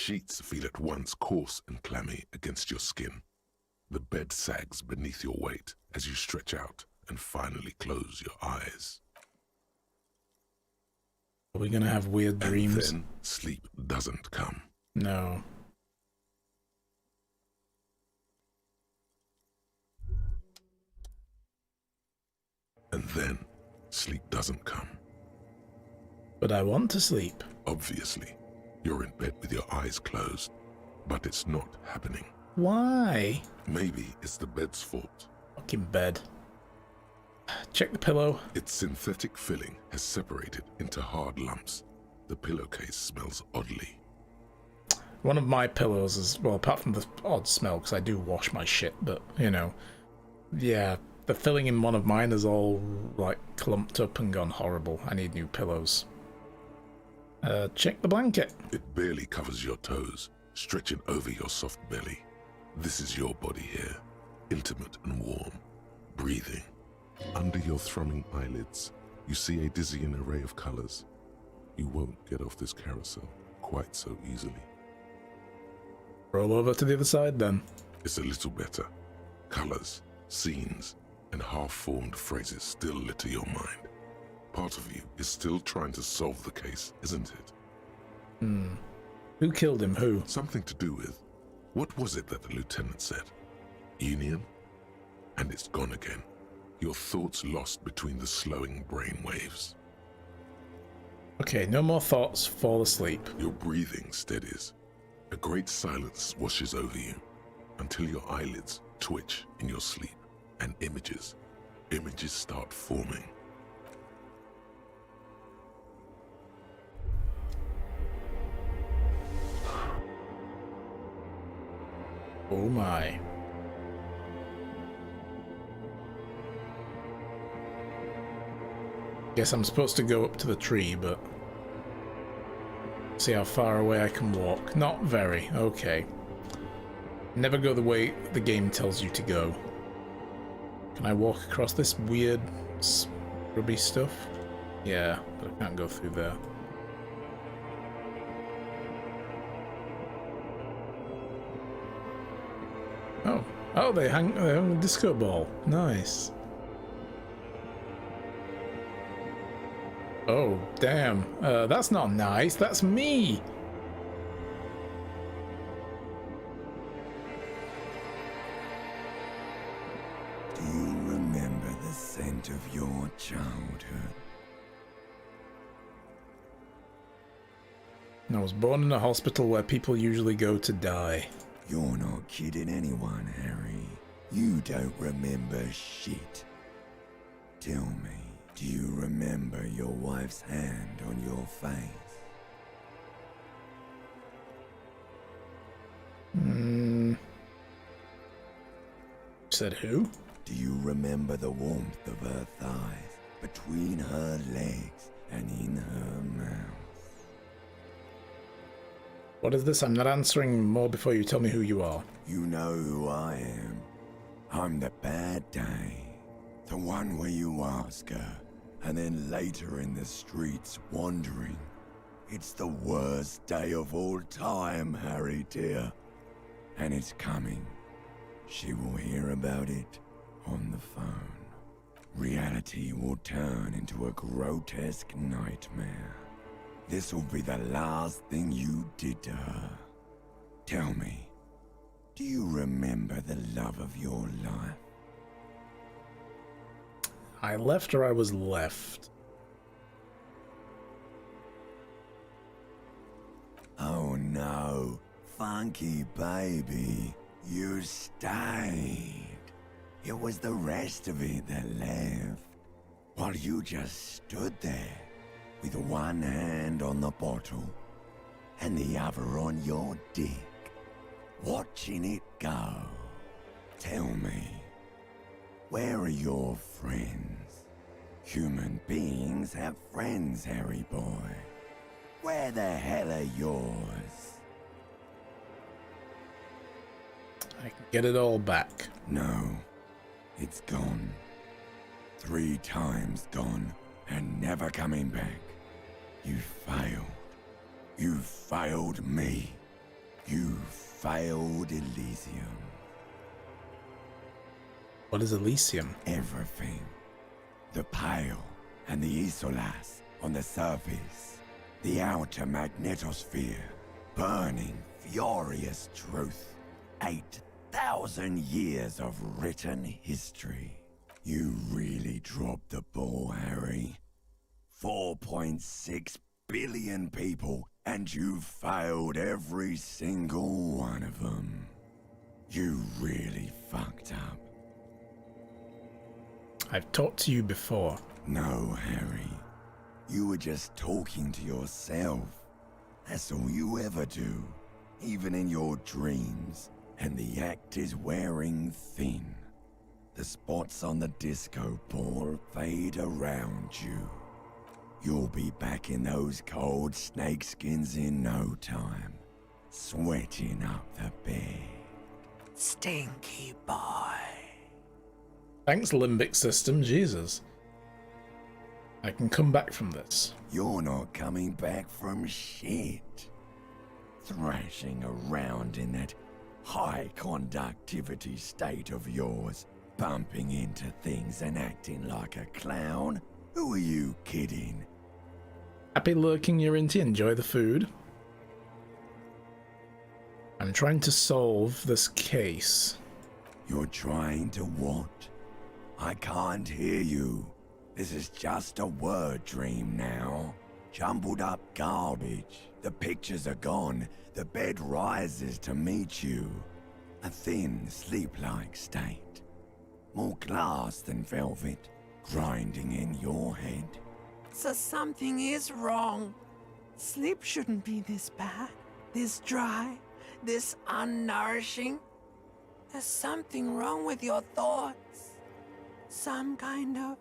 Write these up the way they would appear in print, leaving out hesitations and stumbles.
sheets feel at once coarse and clammy against your skin. The bed sags beneath your weight as you stretch out and finally close your eyes. Are we gonna have weird dreams? And then sleep doesn't come. No. And then sleep doesn't come. But I want to sleep. Obviously, you're in bed with your eyes closed, but it's not happening. Why? Maybe it's the bed's fault. Fucking bed. Check the pillow. Its synthetic filling has separated into hard lumps. The pillowcase smells oddly. One of my pillows is, well, apart from the odd smell, because I do wash my shit, but, you know, yeah, the filling in one of mine is all, like, clumped up and gone horrible. I need new pillows. Check the blanket. It barely covers your toes, stretching over your soft belly. This is your body here, intimate and warm, breathing. Under your thrumming eyelids, you see a dizzying array of colors. You won't get off this carousel quite so easily. Roll over to the other side, then. It's a little better. Colors, scenes, and half-formed phrases still litter your mind. Part of you is still trying to solve the case, isn't it? Who killed him? Who? Something to do with, what was it that the lieutenant said? Union? And it's gone again. Your thoughts lost between the slowing brain waves. Okay, no more thoughts. Fall asleep. Your breathing steadies. A great silence washes over you until your eyelids twitch in your sleep and images start forming. Oh my. Guess I'm supposed to go up to the tree, but see how far away I can walk. Not very. Okay. Never go the way the game tells you to go. Can I walk across this weird scrubby stuff? Yeah, but I can't go through there. Oh, they hang a disco ball. Nice. Oh, damn. That's not nice. That's me. Do you remember the scent of your childhood? I was born in a hospital where people usually go to die. You're not kidding anyone, Harry. You don't remember shit. Tell me, do you remember your wife's hand on your face? Said who? Do you remember the warmth of her thighs between her legs and in her mouth? What is this? I'm not answering more before you tell me who you are. You know who I am. I'm the bad day. The one where you ask her, and then later in the streets wandering. It's the worst day of all time, Harry dear. And it's coming. She will hear about it on the phone. Reality will turn into a grotesque nightmare. This will be the last thing you did to her. Tell me, do you remember the love of your life? I left or I was left? Oh no, funky baby, you stayed. It was the rest of it that left, while you just stood there, with one hand on the bottle, and the other on your dick, watching it go. Tell me, where are your friends? Human beings have friends, Harry boy. Where the hell are yours? I can get it all back. No, it's gone. 3 times gone, and never coming back. You failed. You failed me. You failed Elysium. What is Elysium? Everything. The Pale and the Isolas on the surface. The outer magnetosphere. Burning, furious truth. 8,000 years of written history. You really dropped the ball, Harry. 4.6 billion people, and you failed every single one of them. You really fucked up. I've talked to you before. No, Harry. You were just talking to yourself. That's all you ever do, even in your dreams. And the act is wearing thin. The spots on the disco ball fade around you. You'll be back in those cold snakeskins in no time, sweating up the bed. Stinky boy. Thanks, limbic system. Jesus. I can come back from this. You're not coming back from shit. Thrashing around in that high conductivity state of yours, bumping into things and acting like a clown? Who are you kidding? Happy lurking, Urinty. Enjoy the food. I'm trying to solve this case. You're trying to what? I can't hear you. This is just a word dream now. Jumbled up garbage. The pictures are gone. The bed rises to meet you. A thin, sleep-like state. More glass than velvet, grinding in your head. So something is wrong. Sleep shouldn't be this bad, this dry, this unnourishing. There's something wrong with your thoughts. Some kind of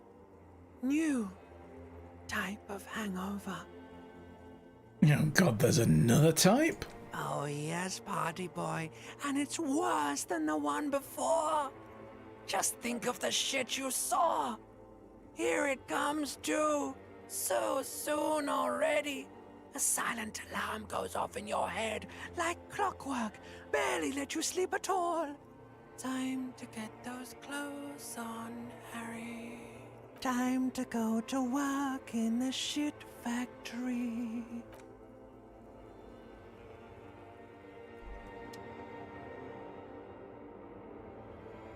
new type of hangover. Oh god, there's another type? Oh yes, party boy, and it's worse than the one before. Just think of the shit you saw. Here it comes too. So soon already. A silent alarm goes off in your head like clockwork. Barely let you sleep at all. Time to get those clothes on, Harry. Time to go to work in the shit factory.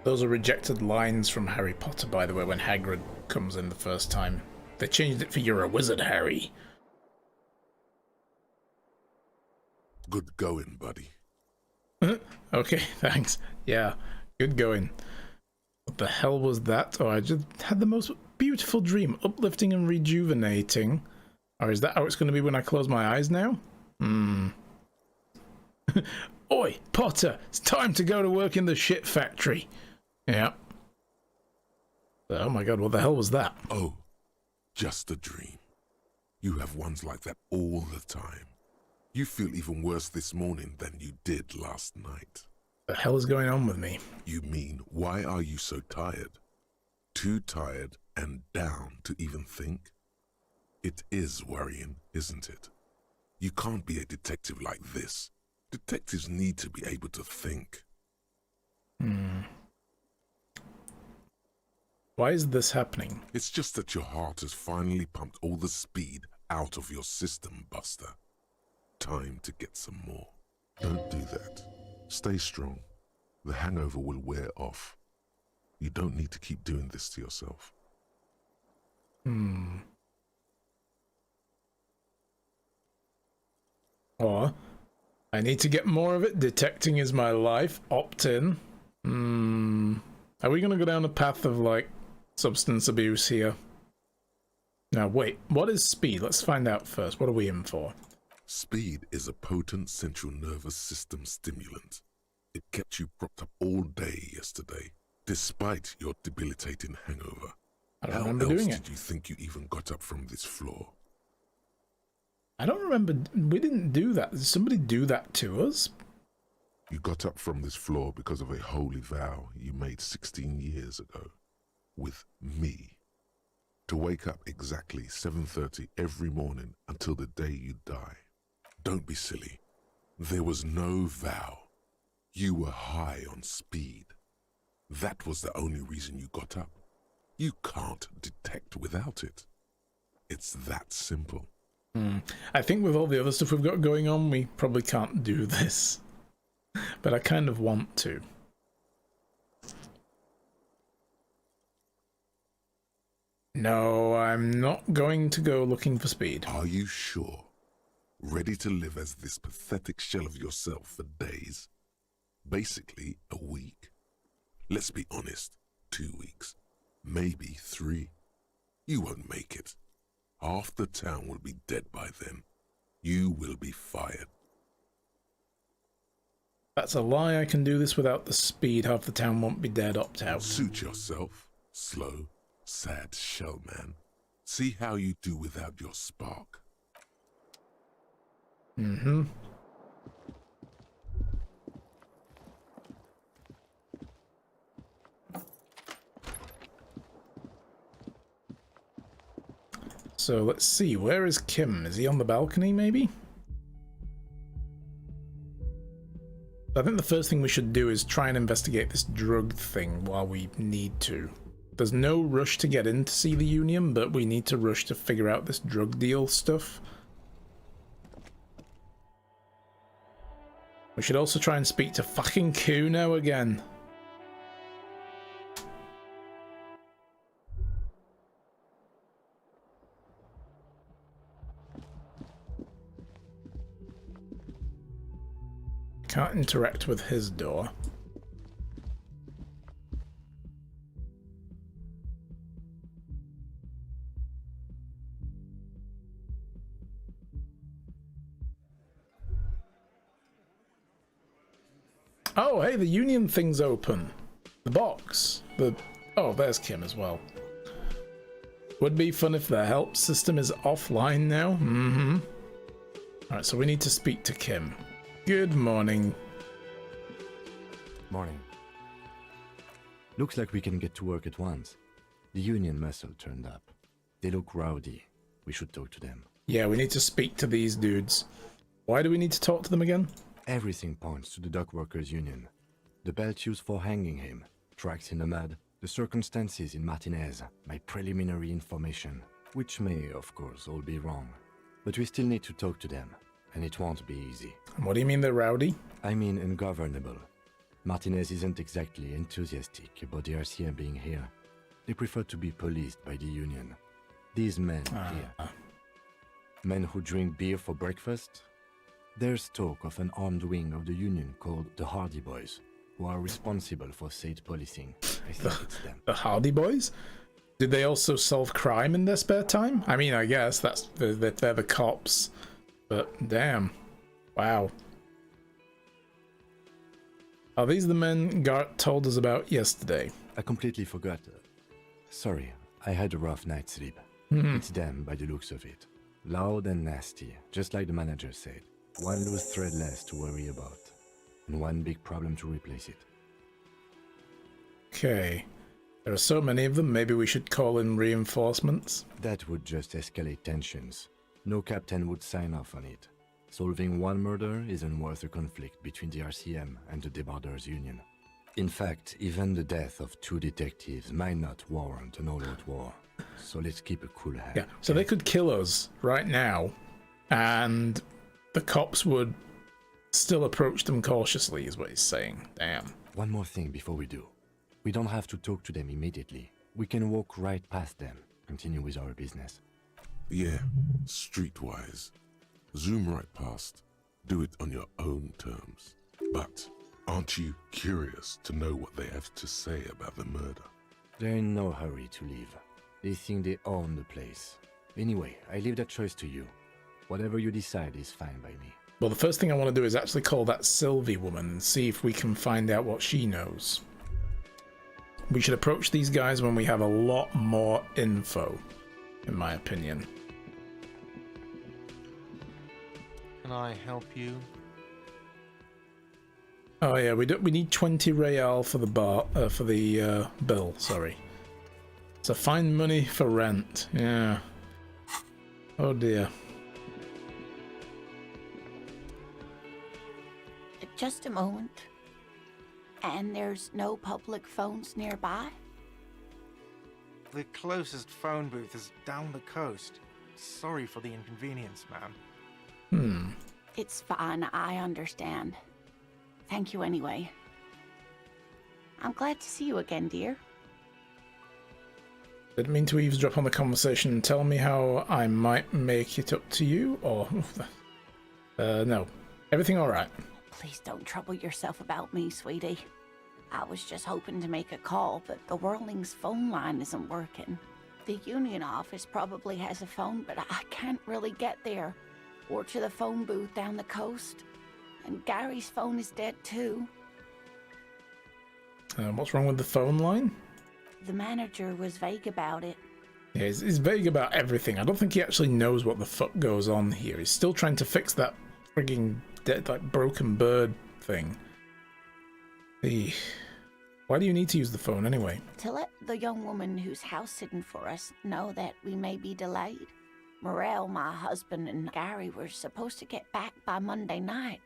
Those are rejected lines from Harry Potter, by the way, when Hagrid comes in the first time. They changed it for "You're a wizard, Harry." Good going, buddy. Okay, thanks. Yeah, good going. What the hell was that? Oh, I just had the most beautiful dream, uplifting and rejuvenating. Or is that how it's going to be when I close my eyes now? Oi, Potter, it's time to go to work in the shit factory. Yeah. Oh my god, what the hell was that? Oh, just a dream. You have ones like that all the time. You feel even worse this morning than you did last night. The hell is going on with me? You mean, why are you so tired? Too tired and down to even think? It is worrying, isn't it? You can't be a detective like this. Detectives need to be able to think. Why is this happening? It's just that your heart has finally pumped all the speed out of your system, Buster. Time to get some more. Don't do that. Stay strong. The hangover will wear off. You don't need to keep doing this to yourself. Or, I need to get more of it. Detecting is my life. Opt in. Are we going to go down a path of, like, substance abuse here? Now, wait. What is speed? Let's find out first. What are we in for? Speed is a potent central nervous system stimulant. It kept you propped up all day yesterday, despite your debilitating hangover. I don't How remember else doing did it. you think you even got up from this floor? I don't remember. We didn't do that. Did somebody do that to us? You got up from this floor because of a holy vow you made 16 years ago. With me. To wake up exactly 7:30 every morning until the day you die. Don't be silly. There was no vow. You were high on speed. That was the only reason you got up. You can't detect without it. It's that simple. I think with all the other stuff we've got going on, we probably can't do this. But I kind of want to. No, I'm not going to go looking for speed. Are you sure? Ready to live as this pathetic shell of yourself for days? Basically, a week. Let's be honest, 2 weeks. Maybe 3. You won't make it. Half the town will be dead by then. You will be fired. That's a lie. I can do this without the speed. Half the town won't be dead. Opt out. Suit yourself, slow, sad shell man. See how you do without your spark. Mm-hmm. So let's see, where is Kim? Is he on the balcony, maybe? I think the first thing we should do is try and investigate this drug thing while we need to. There's no rush to get in to see the Union, but we need to rush to figure out this drug deal stuff. We should also try and speak to fucking Kuno again. Can't interact with his door. Oh, hey, the Union thing's open. The box. Oh, there's Kim as well. Would be fun if the help system is offline now. Mm-hmm. Alright, so we need to speak to Kim. Good morning. Morning. Looks like we can get to work at once. The Union muscle turned up. They look rowdy. We should talk to them. Yeah, we need to speak to these dudes. Why do we need to talk to them again? Everything points to the Dock Workers Union. The belt used for hanging him, tracks in the mud, the circumstances in Martinez, my preliminary information, which may, of course, all be wrong. But we still need to talk to them, and it won't be easy. What do you mean they're rowdy? I mean ungovernable. Martinez isn't exactly enthusiastic about the RCM being here. They prefer to be policed by the Union. These men here. Men who drink beer for breakfast? There's talk of an armed wing of the Union called the Hardy Boys, who are responsible for state policing. I think it's them. The Hardy Boys? Did they also solve crime in their spare time? I mean, I guess they're the cops. But damn. Wow. Are these the men Gart told us about yesterday? I completely forgot. Sorry, I had a rough night's sleep. It's them by the looks of it. Loud and nasty, just like the manager said. One loose thread less to worry about, and one big problem to replace it. Okay. There are so many of them, maybe we should call in reinforcements. That would just escalate tensions. No captain would sign off on it. Solving one murder isn't worth a conflict between the RCM and the Debarders Union. In fact, even the death of 2 detectives might not warrant an all-out war. So let's keep a cool head. Yeah, so they could kill us right now, and the cops would still approach them cautiously, is what he's saying. Damn. One more thing before we do. We don't have to talk to them immediately. We can walk right past them, continue with our business. Yeah, streetwise. Zoom right past. Do it on your own terms. But aren't you curious to know what they have to say about the murder? They're in no hurry to leave. They think they own the place. Anyway, I leave that choice to you. Whatever you decide is fine by me. Well, the first thing I want to do is actually call that Sylvie woman and see if we can find out what she knows. We should approach these guys when we have a lot more info, in my opinion. Can I help you? Oh yeah, we need 20 real for the bill. Sorry. So find money for rent. Yeah. Oh dear. Just a moment. And there's no public phones nearby? The closest phone booth is down the coast. Sorry for the inconvenience, ma'am. It's fine, I understand. Thank you anyway. I'm glad to see you again, dear. Didn't mean to eavesdrop on the conversation. Tell me how I might make it up to you, or... no. Everything alright? Please don't trouble yourself about me, sweetie. I was just hoping to make a call, but the Whirling's phone line isn't working. The Union office probably has a phone, but I can't really get there. Or to the phone booth down the coast. And Gary's phone is dead too. What's wrong with the phone line? The manager was vague about it. Yeah, he's vague about everything. I don't think he actually knows what the fuck goes on here. He's still trying to fix that frigging dead, like, broken bird thing. Why do you need to use the phone anyway? To let the young woman who's house-sitting for us know that we may be delayed. Morel, my husband, and Gary were supposed to get back by Monday night,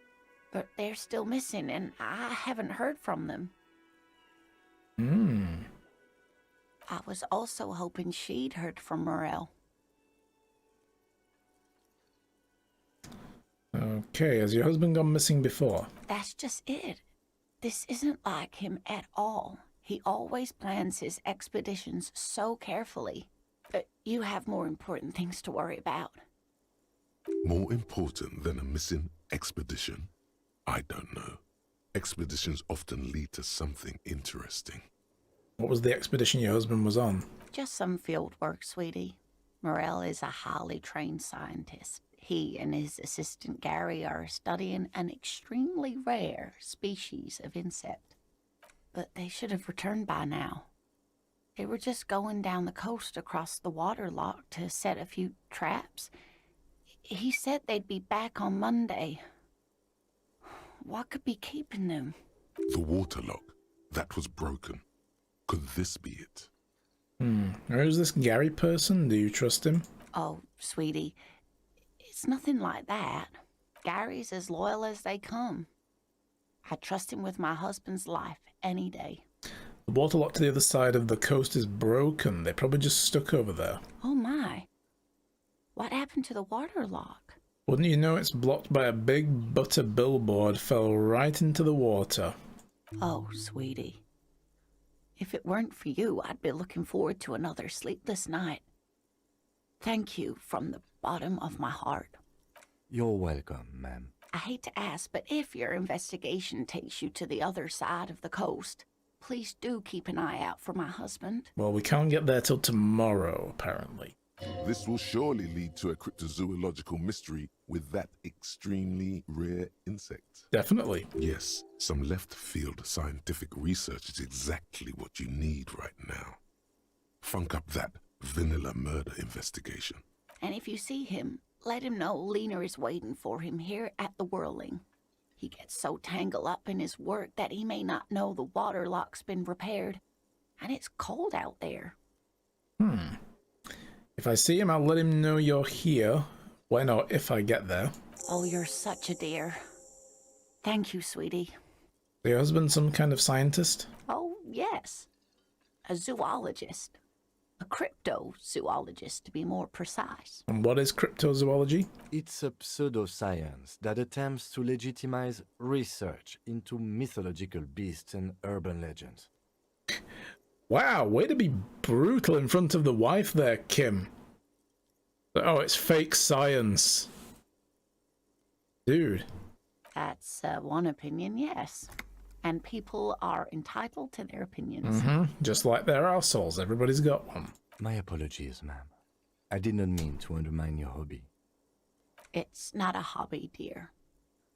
but they're still missing, and I haven't heard from them. I was also hoping she'd heard from Morel. Okay, has your husband gone missing before? That's just it. This isn't like him at all. He always plans his expeditions so carefully. But you have more important things to worry about. More important than a missing expedition? I don't know. Expeditions often lead to something interesting. What was the expedition your husband was on? Just some field work, sweetie. Morel is a highly trained scientist. He and his assistant Gary are studying an extremely rare species of insect. But they should have returned by now. They were just going down the coast across the water lock to set a few traps. He said they'd be back on Monday. What could be keeping them? The water lock. That was broken. Could this be it? Who's this Gary person? Do you trust him? Oh, sweetie, it's nothing like that. Gary's as loyal as they come. I trust him with my husband's life any day. The water lock to the other side of the coast is broken. They probably just stuck over there. Oh my. What happened to the water lock? Wouldn't you know it's blocked by a big butter billboard fell right into the water. Oh, sweetie. If it weren't for you, I'd be looking forward to another sleepless night. Thank you from the bottom of my heart. You're welcome, ma'am. I hate to ask, but if your investigation takes you to the other side of the coast, please do keep an eye out for my husband. Well, we can't get there till tomorrow, apparently. This will surely lead to a cryptozoological mystery with that extremely rare insect. Definitely. Yes, some left-field scientific research is exactly what you need right now. Funk up that vanilla murder investigation. And if you see him, let him know Lena is waiting for him here at the Whirling. He gets so tangled up in his work that he may not know the water lock's been repaired. And it's cold out there. If I see him, I'll let him know you're here. When or if I get there. Oh, you're such a dear. Thank you, sweetie. Is your husband some kind of scientist? Oh, yes. A zoologist. A cryptozoologist, to be more precise. And what is cryptozoology? It's a pseudoscience that attempts to legitimize research into mythological beasts and urban legends. Wow, way to be brutal in front of the wife there, Kim. Oh, it's fake science. Dude. That's one opinion, yes. And people are entitled to their opinions. Just like their assholes, everybody's got one. My apologies, ma'am. I did not mean to undermine your hobby. It's not a hobby, dear.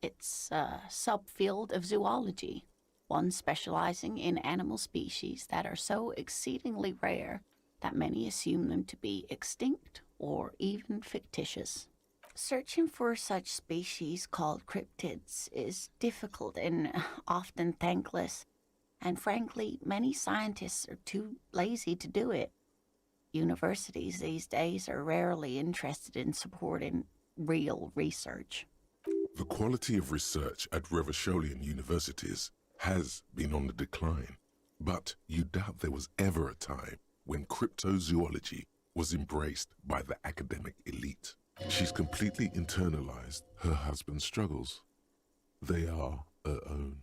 It's a subfield of zoology, one specializing in animal species that are so exceedingly rare that many assume them to be extinct or even fictitious. Searching for such species called cryptids is difficult and often thankless, and frankly, many scientists are too lazy to do it. Universities these days are rarely interested in supporting real research. The quality of research at Revacholian universities has been on the decline, but you doubt there was ever a time when cryptozoology was embraced by the academic elite. She's completely internalized her husband's struggles. They are her own.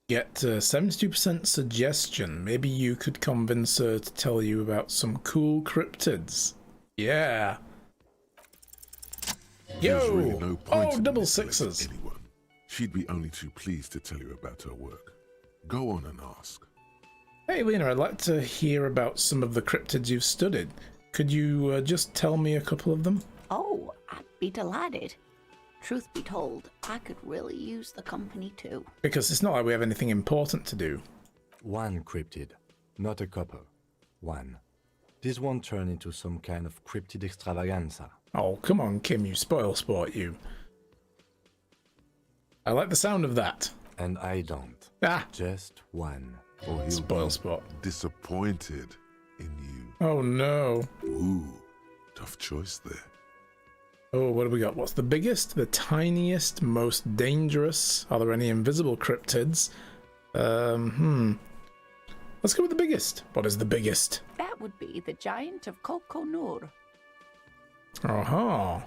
Get 72% suggestion. Maybe you could convince her to tell you about some cool cryptids. Yeah. There's really no point in double manipulating sixes. anyone. She'd be only too pleased to tell you about her work. Go on and ask. Hey Lena, I'd like to hear about some of the cryptids you've studied. Could you just tell me a couple of them? Oh, I'd be delighted. Truth be told, I could really use the company too. Because it's not like we have anything important to do. One cryptid, not a couple. One. This won't turn into some kind of cryptid extravaganza. Oh, come on, Kim, you spoil sport, you. I like the sound of that. And I don't. Ah, Just one. Or he'll spoil be sport. disappointed in you. Oh no. Ooh, tough choice there. Oh, what do we got? What's the biggest, the tiniest, most dangerous? Are there any invisible cryptids? Let's go with the biggest. What is the biggest? That would be the giant of Kokonur. Uh-huh.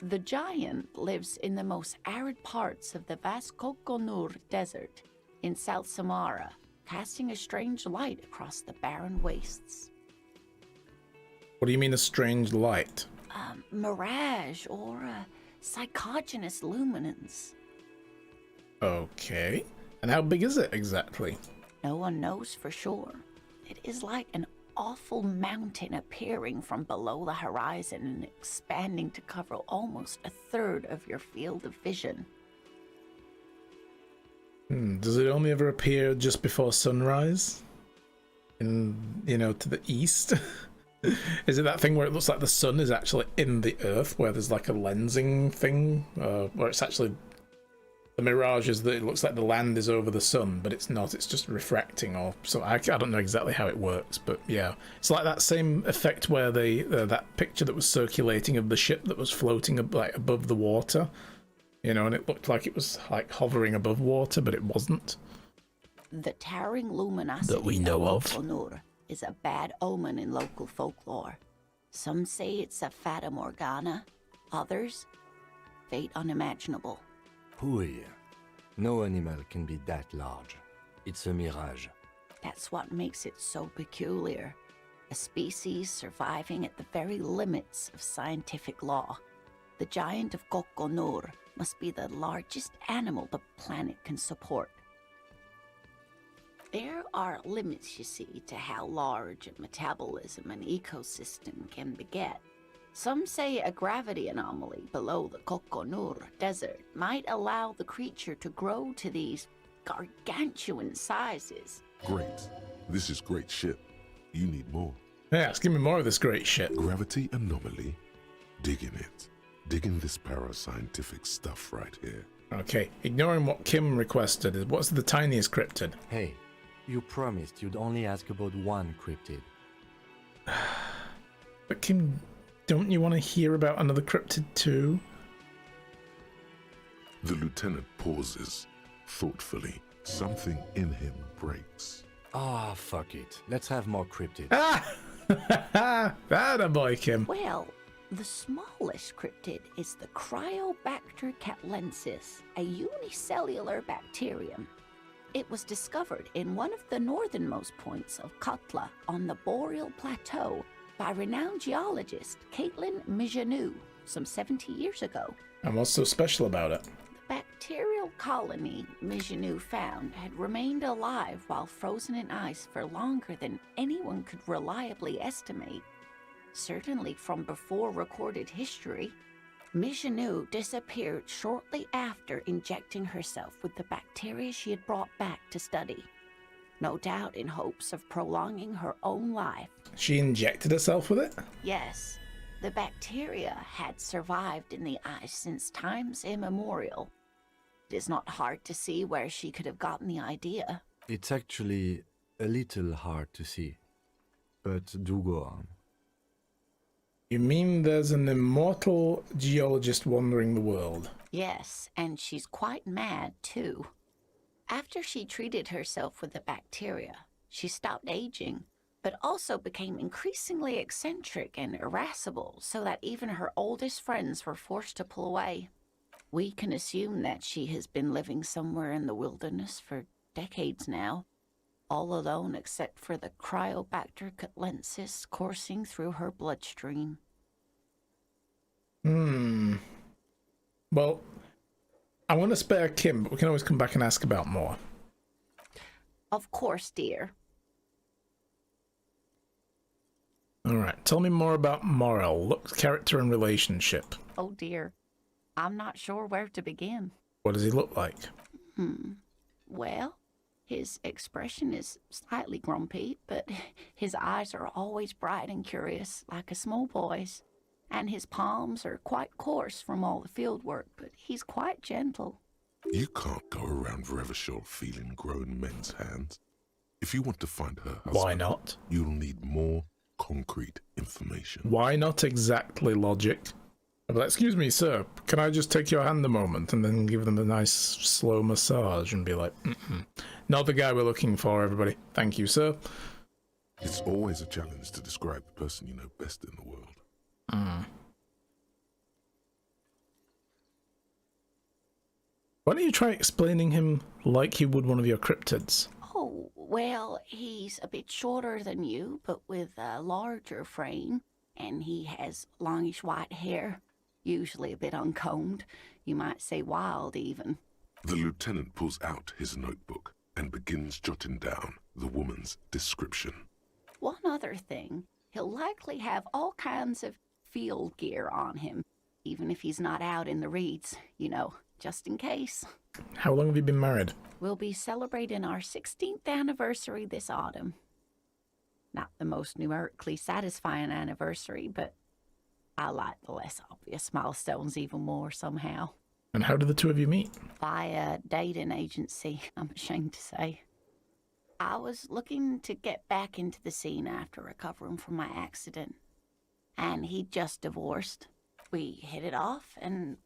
The giant lives in the most arid parts of the vast Kokonur Desert in South Samara, casting a strange light across the barren wastes. What do you mean a strange light? Mirage or psychogenous luminance. Okay. And how big is it exactly? No one knows for sure. It is like an awful mountain appearing from below the horizon and expanding to cover almost a third of your field of vision. Does it only ever appear just before sunrise? In, to the east? Is it that thing where it looks like the sun is actually in the earth, where there's like a lensing thing? Where it's actually... The mirage is that it looks like the land is over the sun, but it's not. It's just refracting, or so. I don't know exactly how it works, but yeah, it's like that same effect where they that picture that was circulating of the ship that was floating like above the water, and it looked like it was like hovering above water, but it wasn't. The towering luminosity That we know of. Kokonur is a bad omen in local folklore. Some say it's a fata morgana, others, fate unimaginable. Pooey. No animal can be that large. It's a mirage. That's what makes it so peculiar. A species surviving at the very limits of scientific law. The giant of Kokonur must be the largest animal the planet can support. There are limits, you see, to how large a metabolism an ecosystem can beget. Some say a gravity anomaly below the Kokonur Desert might allow the creature to grow to these gargantuan sizes. Great. This is great shit. You need more. Yes, give me more of this great shit. Gravity anomaly. Digging it. Digging this parascientific stuff right here. Okay, ignoring what Kim requested, what's the tiniest cryptid? Hey, you promised you'd only ask about one cryptid. But Kim, don't you want to hear about another cryptid too? The lieutenant pauses, thoughtfully. Something in him breaks. Ah, fuck it. Let's have more cryptids. That a boy, Kim. Well, the smallest cryptid is the Cryobacter catlensis, a unicellular bacterium. It was discovered in one of the northernmost points of Katla on the Boreal Plateau by renowned geologist Caitlin Mijanou some 70 years ago. And what's so special about it? The bacterial colony Mijanou found had remained alive while frozen in ice for longer than anyone could reliably estimate. Certainly from before recorded history, Mijanou disappeared shortly after injecting herself with the bacteria she had brought back to study. No doubt in hopes of prolonging her own life. She injected herself with it? Yes, the bacteria had survived in the ice since times immemorial. It is not hard to see where she could have gotten the idea. It's actually a little hard to see. But do go on. You mean there's an immortal geologist wandering the world? Yes, and she's quite mad, too. After she treated herself with the bacteria, she stopped aging, but also became increasingly eccentric and irascible, so that even her oldest friends were forced to pull away. We can assume that she has been living somewhere in the wilderness for decades now, all alone except for the Cryobacter catlensis coursing through her bloodstream. Well, I want to spare Kim, but we can always come back and ask about more. Of course, dear. Alright, tell me more about Morel, looks, character, and relationship. Oh dear. I'm not sure where to begin. What does he look like? Well, his expression is slightly grumpy, but his eyes are always bright and curious, like a small boy's. And his palms are quite coarse from all the field work, but he's quite gentle. You can't go around Revachol feeling grown men's hands. If you want to find her husband, Why not? you'll need more concrete information. Why not exactly logic? Well, excuse me, sir, can I just take your hand a moment and then give them a nice slow massage and be like, not the guy we're looking for, everybody. Thank you, sir. It's always a challenge to describe the person you know best in the world. Why don't you try explaining him like you would one of your cryptids? Oh, well, he's a bit shorter than you, but with a larger frame, and he has longish white hair, usually a bit uncombed. You might say wild, even. The lieutenant pulls out his notebook and begins jotting down the woman's description. One other thing, he'll likely have all kinds of field gear on him, even if he's not out in the reeds, you know, just in case. How long have you been married? We'll be celebrating our 16th anniversary this autumn. Not the most numerically satisfying anniversary, but I like the less obvious milestones even more somehow. And how did the two of you meet? Via dating agency, I'm ashamed to say. I was looking to get back into the scene after recovering from my accident, and he'd just divorced. We hit it off, and,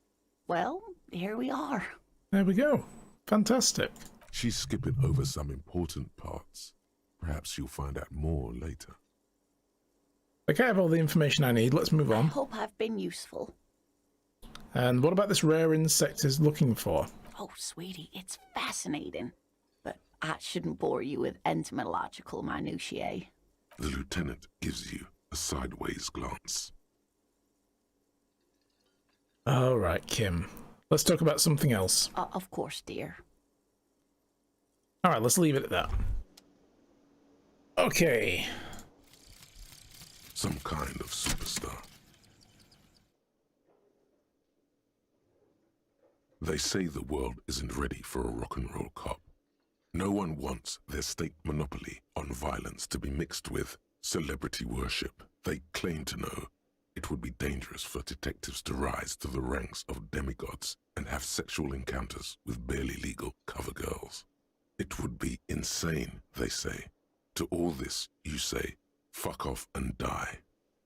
well, here we are. There we go. Fantastic. She's skipping over some important parts. Perhaps you'll find out more later. Okay, I have all the information I need. Let's move I on. hope I've been useful. And what about this rare insect he's looking for? Oh, sweetie, it's fascinating. But I shouldn't bore you with entomological minutiae. The lieutenant gives you a sideways glance. All right, Kim. Let's talk about something else. Of course, dear. All right, let's leave it at that. Okay. Some kind of superstar. They say the world isn't ready for a rock and roll cop. No one wants their state monopoly on violence to be mixed with celebrity worship. They claim to know it would be dangerous for detectives to rise to the ranks of demigods and have sexual encounters with barely legal cover girls. It would be insane, they say. To all this, you say, fuck off and die,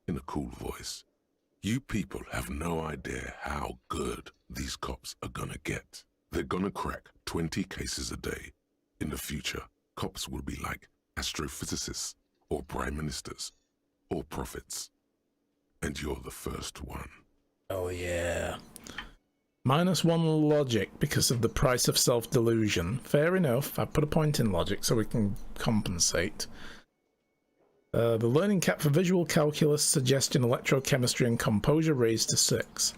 in a cool voice. You people have no idea how good these cops are gonna get. They're gonna crack 20 cases a day. In the future, cops will be like astrophysicists, or prime ministers, or prophets. And you're the first one. Oh yeah. -1 logic because of the price of self-delusion. Fair enough. I put a point in logic so we can compensate. The learning cap for visual calculus, suggestion, electrochemistry, and composure raised to 6.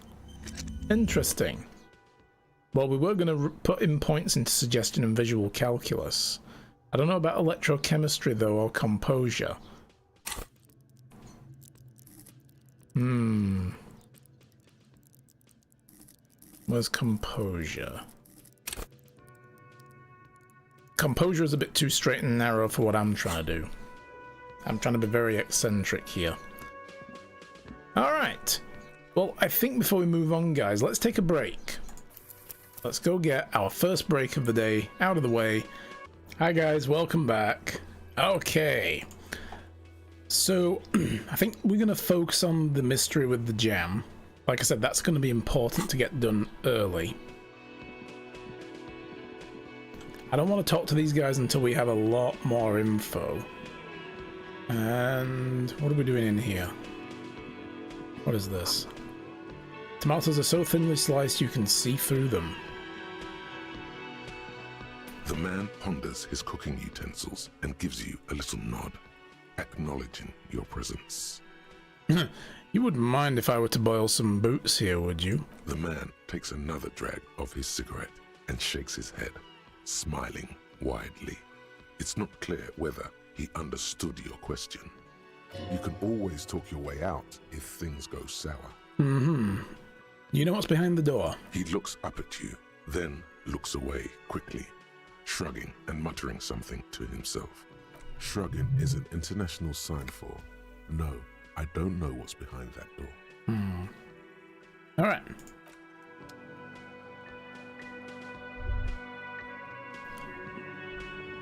Interesting. Well, we were going to put in points into suggestion and visual calculus. I don't know about electrochemistry, though, or composure. Where's composure? Composure is a bit too straight and narrow for what I'm trying to do. I'm trying to be very eccentric here. Alright. Well, I think before we move on, guys, let's take a break. Let's go get our first break of the day out of the way. Hi, guys. Welcome back. Okay. So, I think we're going to focus on the mystery with the jam. Like I said, that's going to be important to get done early. I don't want to talk to these guys until we have a lot more info. And what are we doing in here? What is this? Tomatoes are so thinly sliced you can see through them. The man ponders his cooking utensils and gives you a little nod, acknowledging your presence. You wouldn't mind if I were to boil some boots here, would you? The man takes another drag of his cigarette and shakes his head, smiling widely. It's not clear whether he understood your question. You can always talk your way out if things go sour. Mm-hmm. You know what's behind the door? He looks up at you, then looks away quickly, shrugging and muttering something to himself. Shrugging is an international sign for, no, I don't know what's behind that door. All right.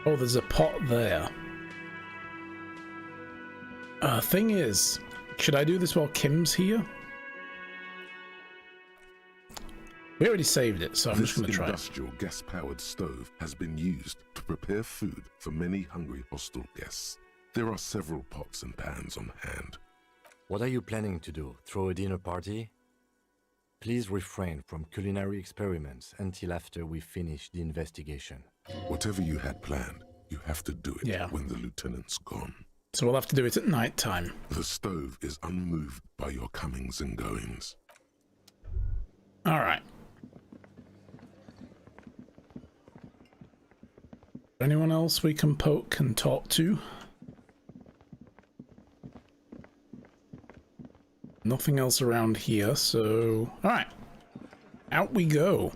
Oh, there's a pot there. Thing is, should I do this while Kim's here? We already saved it, so I'm just going to try it. This industrial gas-powered stove has been used to prepare food for many hungry hostile guests. There are several pots and pans on hand. What are you planning to do? Throw a dinner party? Please refrain from culinary experiments until after we finish the investigation. Whatever you had planned, you have to do it when the lieutenant's gone. So we'll have to do it at night time. The stove is unmoved by your comings and goings. All right. Anyone else we can poke and talk to? Nothing else around here, so... Alright. Out we go.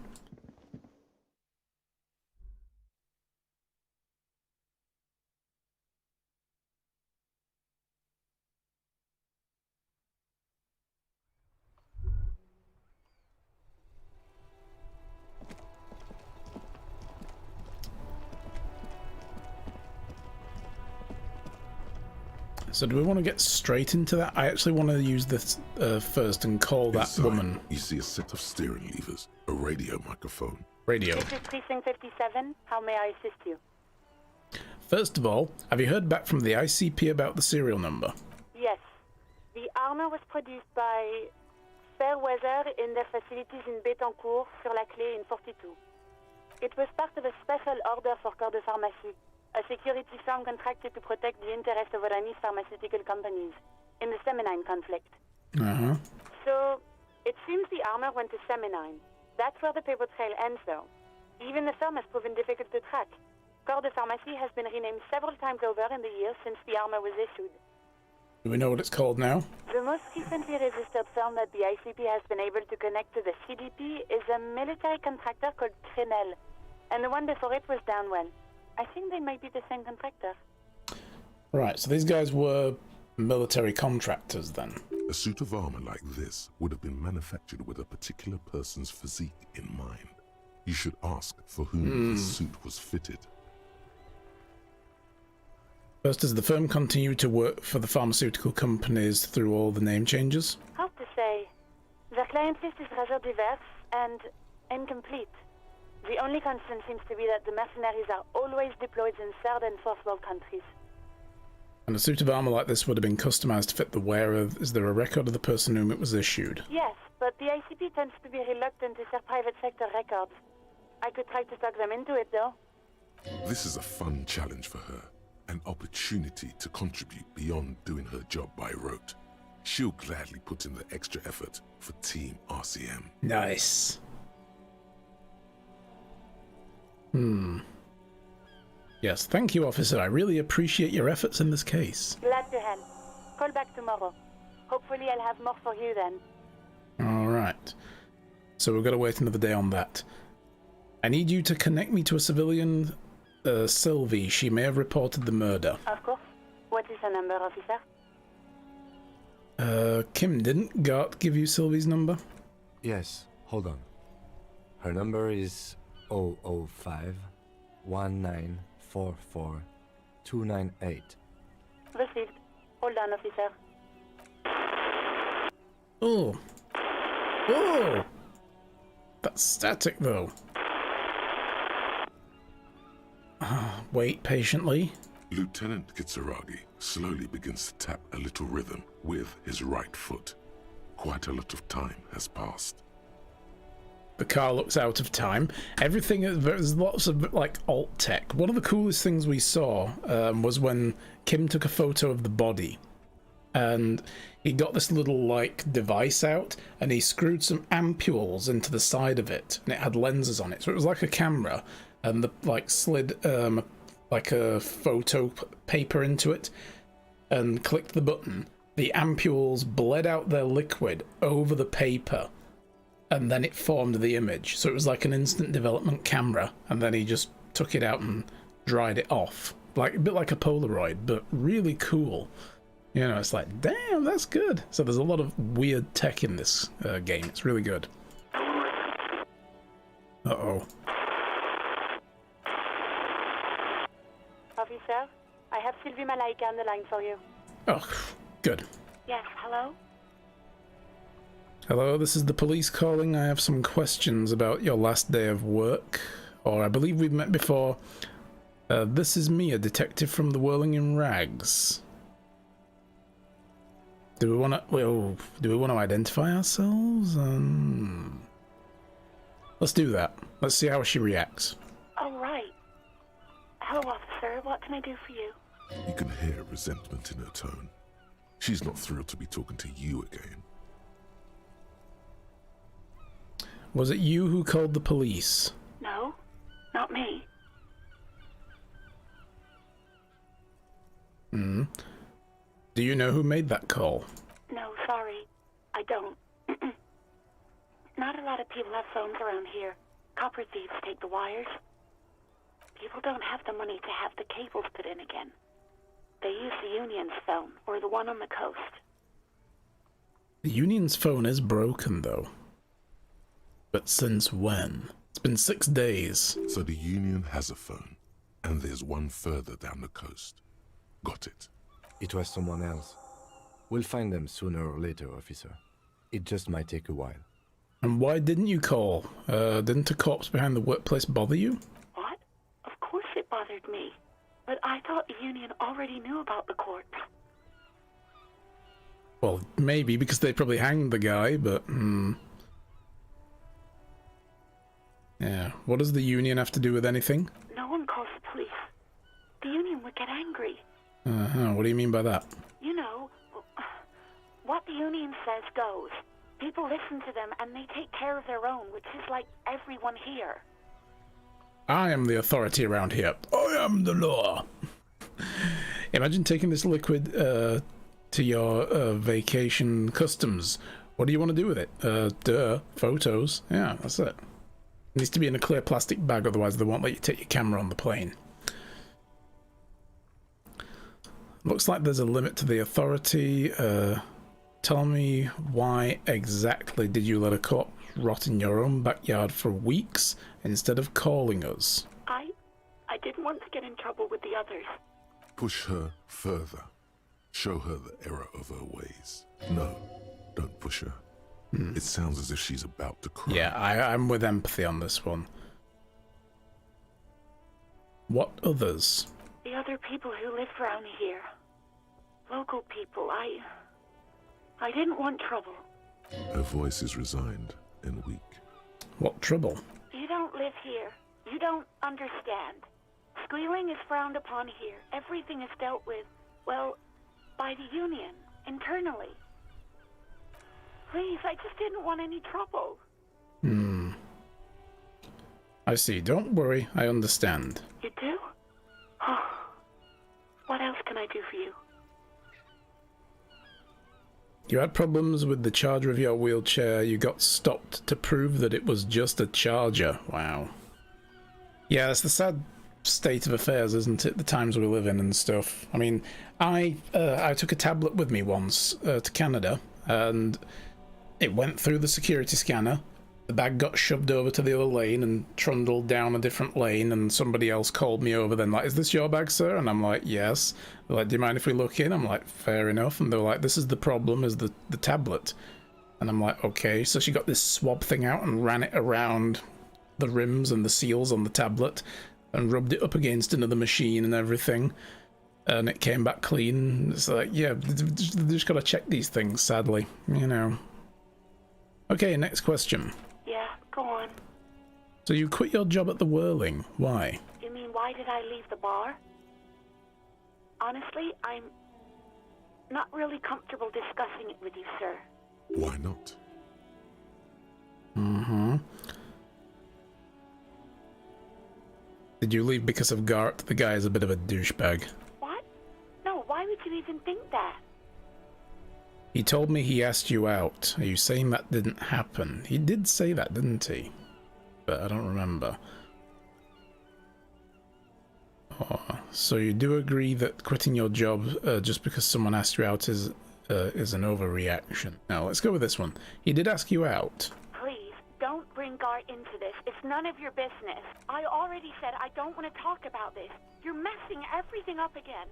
So do we want to get straight into that? I actually want to use this first and call that Inside, woman. You see a set of steering levers, a radio microphone. Radio. This is Precinct 57. How may I assist you? First of all, have you heard back from the ICP about the serial number? Yes. The armor was produced by Fairweather in their facilities in Bétancourt, sur la Clé in 42. It was part of a special order for Corps de Pharmacie, a security firm contracted to protect the interests of Oranese pharmaceutical companies in the Seminine conflict. Uh-huh. So, it seems the armor went to Seminine. That's where the paper trail ends, though. Even the firm has proven difficult to track. Corps de Pharmacie has been renamed several times over in the years since the armor was issued. Do we know what it's called now? The most recently registered firm that the ICP has been able to connect to the CDP is a military contractor called Crenel, and the one before it was Downwell. I think they might be the same contractor. Right, so these guys were military contractors then. A suit of armor like this would have been manufactured with a particular person's physique in mind. You should ask for whom this suit was fitted. First, does the firm continue to work for the pharmaceutical companies through all the name changes? Hard to say. Their client list is rather diverse and incomplete. The only constant seems to be that the mercenaries are always deployed in third and fourth world countries. And a suit of armor like this would have been customized to fit the wearer. Is there a record of the person whom it was issued? Yes, but the ICP tends to be reluctant to share private sector records. I could try to talk them into it, though. This is a fun challenge for her, an opportunity to contribute beyond doing her job by rote. She'll gladly put in the extra effort for Team RCM. Nice. Yes, thank you, officer. I really appreciate your efforts in this case. Glad to help. Call back tomorrow. Hopefully I'll have more for you then. Alright. So we've got to wait another day on that. I need you to connect me to a civilian, Sylvie. She may have reported the murder. Of course. What is her number, officer? Kim, didn't Gart give you Sylvie's number? Yes, hold on. Her number is 005 1944 298. Received. Hold on, officer. Oh. Oh! That's static, though. Wait patiently. Lieutenant Kitsuragi slowly begins to tap a little rhythm with his right foot. Quite a lot of time has passed. The car looks out of time. Everything, there's lots of like alt tech. One of the coolest things we saw was when Kim took a photo of the body, and he got this little like device out, and he screwed some ampules into the side of it, and it had lenses on it, so it was like a camera, and the like slid like a photo paper into it, and clicked the button. The ampules bled out their liquid over the paper, and then it formed the image. So it was like an instant development camera, and then he just took it out and dried it off. Like a bit like a Polaroid, but really cool. You know, it's like, damn, that's good. So there's a lot of weird tech in this game. It's really good. Uh-oh. Officer, I have Sylvie Malaika on the line for you. Oh, good. Yes, hello? Hello, this is the police calling. I have some questions about your last day of work. Or I believe we've met before. This is me, a detective from the Whirling in Rags. Do we want to identify ourselves? Let's do that. Let's see how she reacts. Oh, right. Hello, officer. What can I do for you? You can hear resentment in her tone. She's not thrilled to be talking to you again. Was it you who called the police? No, not me. Do you know who made that call? No, sorry. I don't. Not a lot of people have phones around here. Copper thieves take the wires. People don't have the money to have the cables put in again. They use the Union's phone, or the one on the coast. The Union's phone is broken, though. But since when? It's been 6 days. So the Union has a phone, and there's one further down the coast. Got it. It was someone else. We'll find them sooner or later, officer. It just might take a while. And why didn't you call? Didn't the corpse behind the workplace bother you? What? Of course it bothered me. But I thought the Union already knew about the corpse. Well, maybe, because they probably hanged the guy, but... Yeah, what does the Union have to do with anything? No one calls the police. The Union would get angry. What do you mean by that? You know, what the Union says goes. People listen to them and they take care of their own, which is like everyone here. I am the authority around here. I am the law. Imagine taking this liquid to your vacation customs. What do you want to do with it? Photos. Yeah, that's it. It needs to be in a clear plastic bag, otherwise they won't let you take your camera on the plane. Looks like there's a limit to the authority. Tell me, why exactly did you let a corpse rot in your own backyard for weeks instead of calling us? I didn't want to get in trouble with the others. Push her further. Show her the error of her ways. No, don't push her. It sounds as if she's about to cry. Yeah, I'm with empathy on this one. What others? The other people who live around here. Local people. I didn't want trouble. Her voice is resigned and weak. What trouble? You don't live here. You don't understand. Squealing is frowned upon here. Everything is dealt with, well, by the Union, internally. Please, I just didn't want any trouble. I see. Don't worry, I understand. You do? Oh. What else can I do for you? You had problems with the charger of your wheelchair. You got stopped to prove that it was just a charger. Wow. Yeah, that's the sad state of affairs, isn't it? The times we live in and stuff. I mean, I took a tablet with me once to Canada, and it went through the security scanner, the bag got shoved over to the other lane and trundled down a different lane, and somebody else called me over then like, is this your bag, sir? And I'm like, yes. They're like, do you mind if we look in? I'm like, fair enough. And they're like, this is the problem, is the tablet. And I'm like, okay. So she got this swab thing out and ran it around the rims and the seals on the tablet and rubbed it up against another machine and everything. And it came back clean. It's like, yeah, they just gotta check these things, sadly, you know. Okay, next question. Yeah, go on. So you quit your job at the Whirling. Why? You mean, why did I leave the bar? Honestly, I'm not really comfortable discussing it with you, sir. Why not? Mm-hmm. Did you leave because of Gart? The guy is a bit of a douchebag. What? No, why would you even think that? He told me he asked you out. Are you saying that didn't happen? He did say that, didn't he? But I don't remember. Oh, so you do agree that quitting your job just because someone asked you out is an overreaction. Now, let's go with this one. He did ask you out. Please, don't bring Gart into this. It's none of your business. I already said I don't want to talk about this. You're messing everything up again.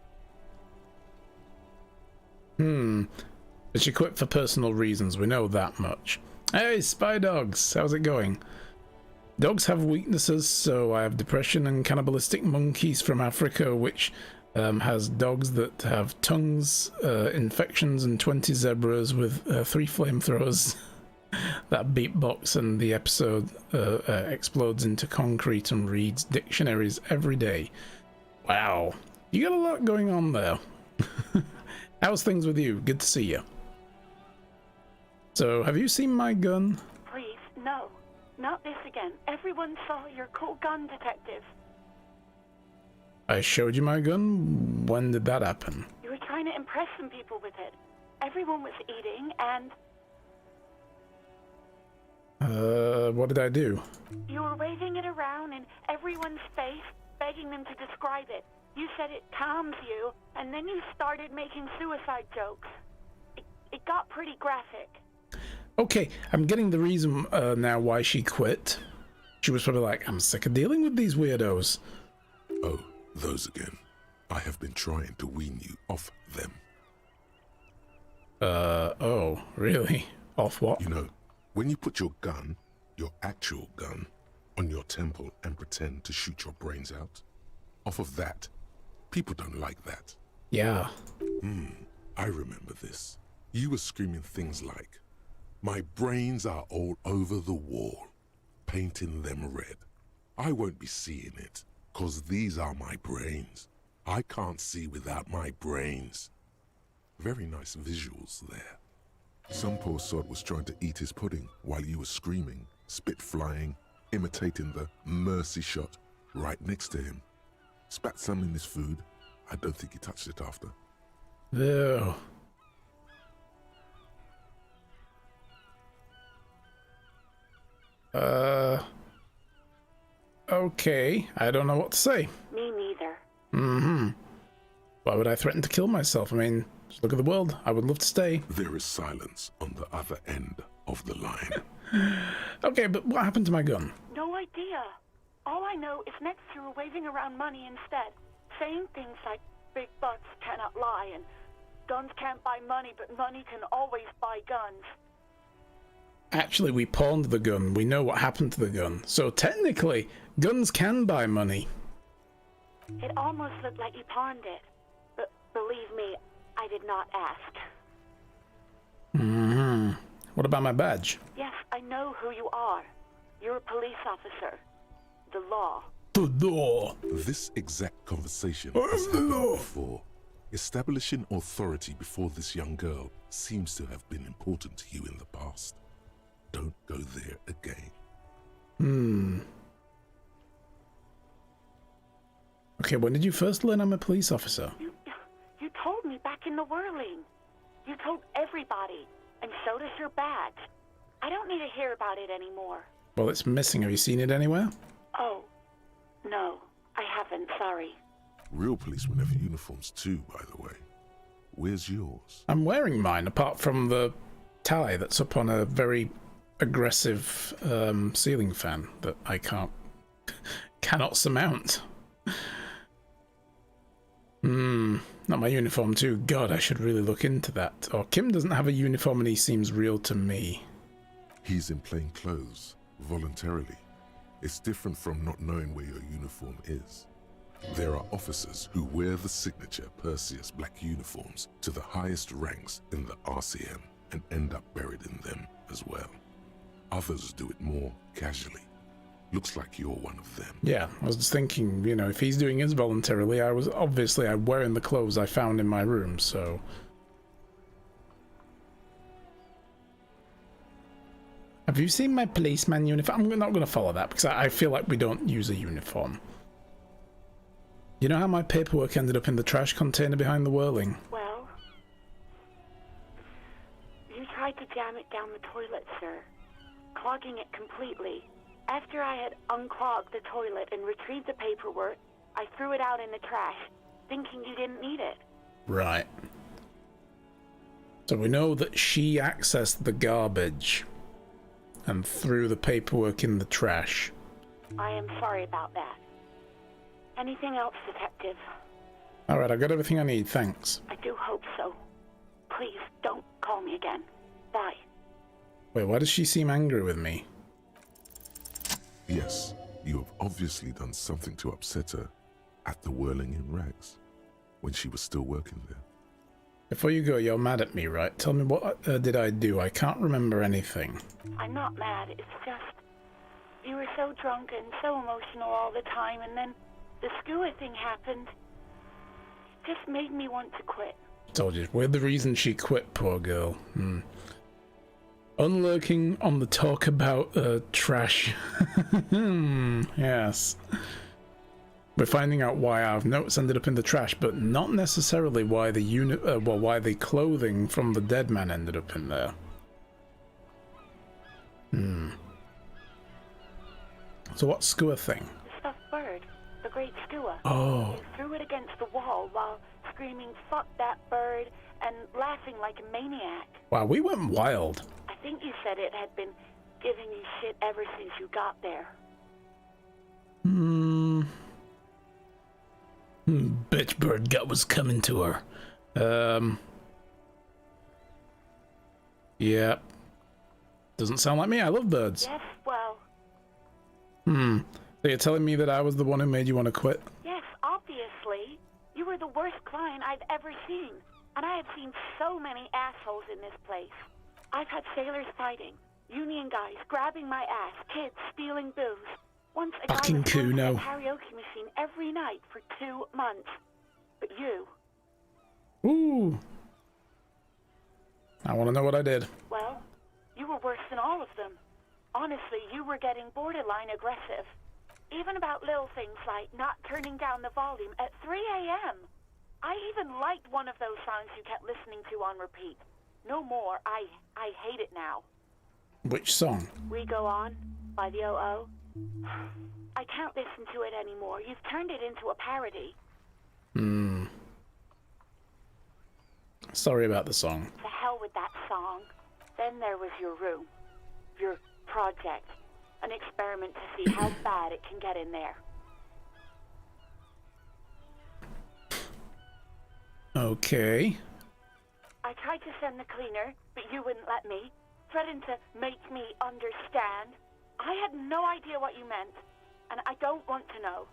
But she quit for personal reasons, we know that much. Hey, spy dogs, how's it going? Dogs have weaknesses, so I have depression and cannibalistic monkeys from Africa, which has dogs that have tongues, infections, and 20 zebras with 3 flamethrowers that beatbox, and the episode explodes into concrete and reads dictionaries every day. Wow, you got a lot going on there. How's things with you? Good to see you. So, have you seen my gun? Please, no. Not this again. Everyone saw your cool gun, detective. I showed you my gun? When did that happen? You were trying to impress some people with it. Everyone was eating, and what did I do? you were waving it around in everyone's face, begging them to describe it. You said it calms you, and then you started making suicide jokes. It got pretty graphic. Okay, I'm getting the reason now why she quit. She was probably like, I'm sick of dealing with these weirdos. Oh, those again. I have been trying to wean you off them. Oh, really? Off what? You know, when you put your gun, your actual gun, on your temple and pretend to shoot your brains out, off of that, people don't like that. Yeah. I remember this. You were screaming things like, my brains are all over the wall, painting them red. I won't be seeing it, 'cause these are my brains. I can't see without my brains. Very nice visuals there. Some poor sod was trying to eat his pudding while you were screaming, spit flying, imitating the mercy shot right next to him. Spat some in his food. I don't think he touched it after. Ew. Okay, I don't know what to say. Me neither. Why would I threaten to kill myself? I mean, just look at the world. I would love to stay. There is silence on the other end of the line. Okay, but what happened to my gun? No idea. All I know is next you were waving around money instead, saying things like big bucks cannot lie and guns can't buy money, but money can always buy guns. Actually, we pawned the gun. We know what happened to the gun. So technically, guns can buy money. It almost looked like you pawned it, but believe me, I did not ask. What about my badge? Yes, I know who you are. You're a police officer. The law. The law. This exact conversation has happened before. Establishing authority before this young girl seems to have been important to you in the past. Don't go there again. Okay, when did you first learn I'm a police officer? You told me back in the whirling. You told everybody, and so does your badge. I don't need to hear about it anymore. Well, it's missing. Have you seen it anywhere? Oh, no, I haven't, sorry. Real policemen have uniforms too, by the way. Where's yours? I'm wearing mine, apart from the tie that's up on a very aggressive ceiling fan that I cannot surmount. Not my uniform too. God, I should really look into that. Or Kim doesn't have a uniform and he seems real to me. He's in plain clothes, voluntarily. It's different from not knowing where your uniform is. There are officers who wear the signature Perseus black uniforms to the highest ranks in the RCM and end up buried in them as well. Others do it more casually. Looks like you're one of them. Yeah, I was just thinking, you know, if he's doing his voluntarily, I'm wearing the clothes I found in my room, so... Have you seen my policeman uniform? I'm not going to follow that because I feel like we don't use a uniform. You know how my paperwork ended up in the trash container behind the whirling? Well, you tried to jam it down the toilet, sir, clogging it completely. After I had unclogged the toilet and retrieved the paperwork, I threw it out in the trash, thinking you didn't need it. Right. So we know that she accessed the garbage and threw the paperwork in the trash. I am sorry about that. Anything else, Detective? Alright, I got everything I need, thanks. I do hope so. Please, don't call me again. Bye. Wait, why does she seem angry with me? Yes, you have obviously done something to upset her at the Whirling in Rags, when she was still working there. Before you go, you're mad at me, right? Tell me, what did I do? I can't remember anything. I'm not mad, it's just... You were so drunk and so emotional all the time, and then the skewer thing happened. It just made me want to quit. Told you, we're the reason she quit, poor girl. Unlurking on the talk about trash. Yes. We're finding out why our notes ended up in the trash, but not necessarily why the why the clothing from the dead man ended up in there. So what skewer thing? The stuffed bird. The great skewer. Oh. You threw it against the wall while screaming, "Fuck that bird," and laughing like a maniac. Wow, we went wild. I think you said it had been giving you shit ever since you got there. Bitch bird gut was coming to her. Yeah. Doesn't sound like me, I love birds. Yes, well... So you're telling me that I was the one who made you want to quit? Yes, obviously. You were the worst client I've ever seen. And I have seen so many assholes in this place. I've had sailors fighting, union guys grabbing my ass, kids stealing booze. Once a Fucking guy was Kuno. a karaoke machine every night for 2 months. But you... Ooh. I want to know what I did. Well, you were worse than all of them. Honestly, you were getting borderline aggressive. Even about little things like not turning down the volume at 3 a.m. I even liked one of those songs you kept listening to on repeat. No more. I hate it now. Which song? We Go On by the O.O. I can't listen to it anymore. You've turned it into a parody. Sorry about the song. To hell with that song. Then there was your room. Your project. An experiment to see how bad it can get in there. Okay. I tried to send the cleaner, but you wouldn't let me. Threatened to make me understand. I had no idea what you meant, and I don't want to know.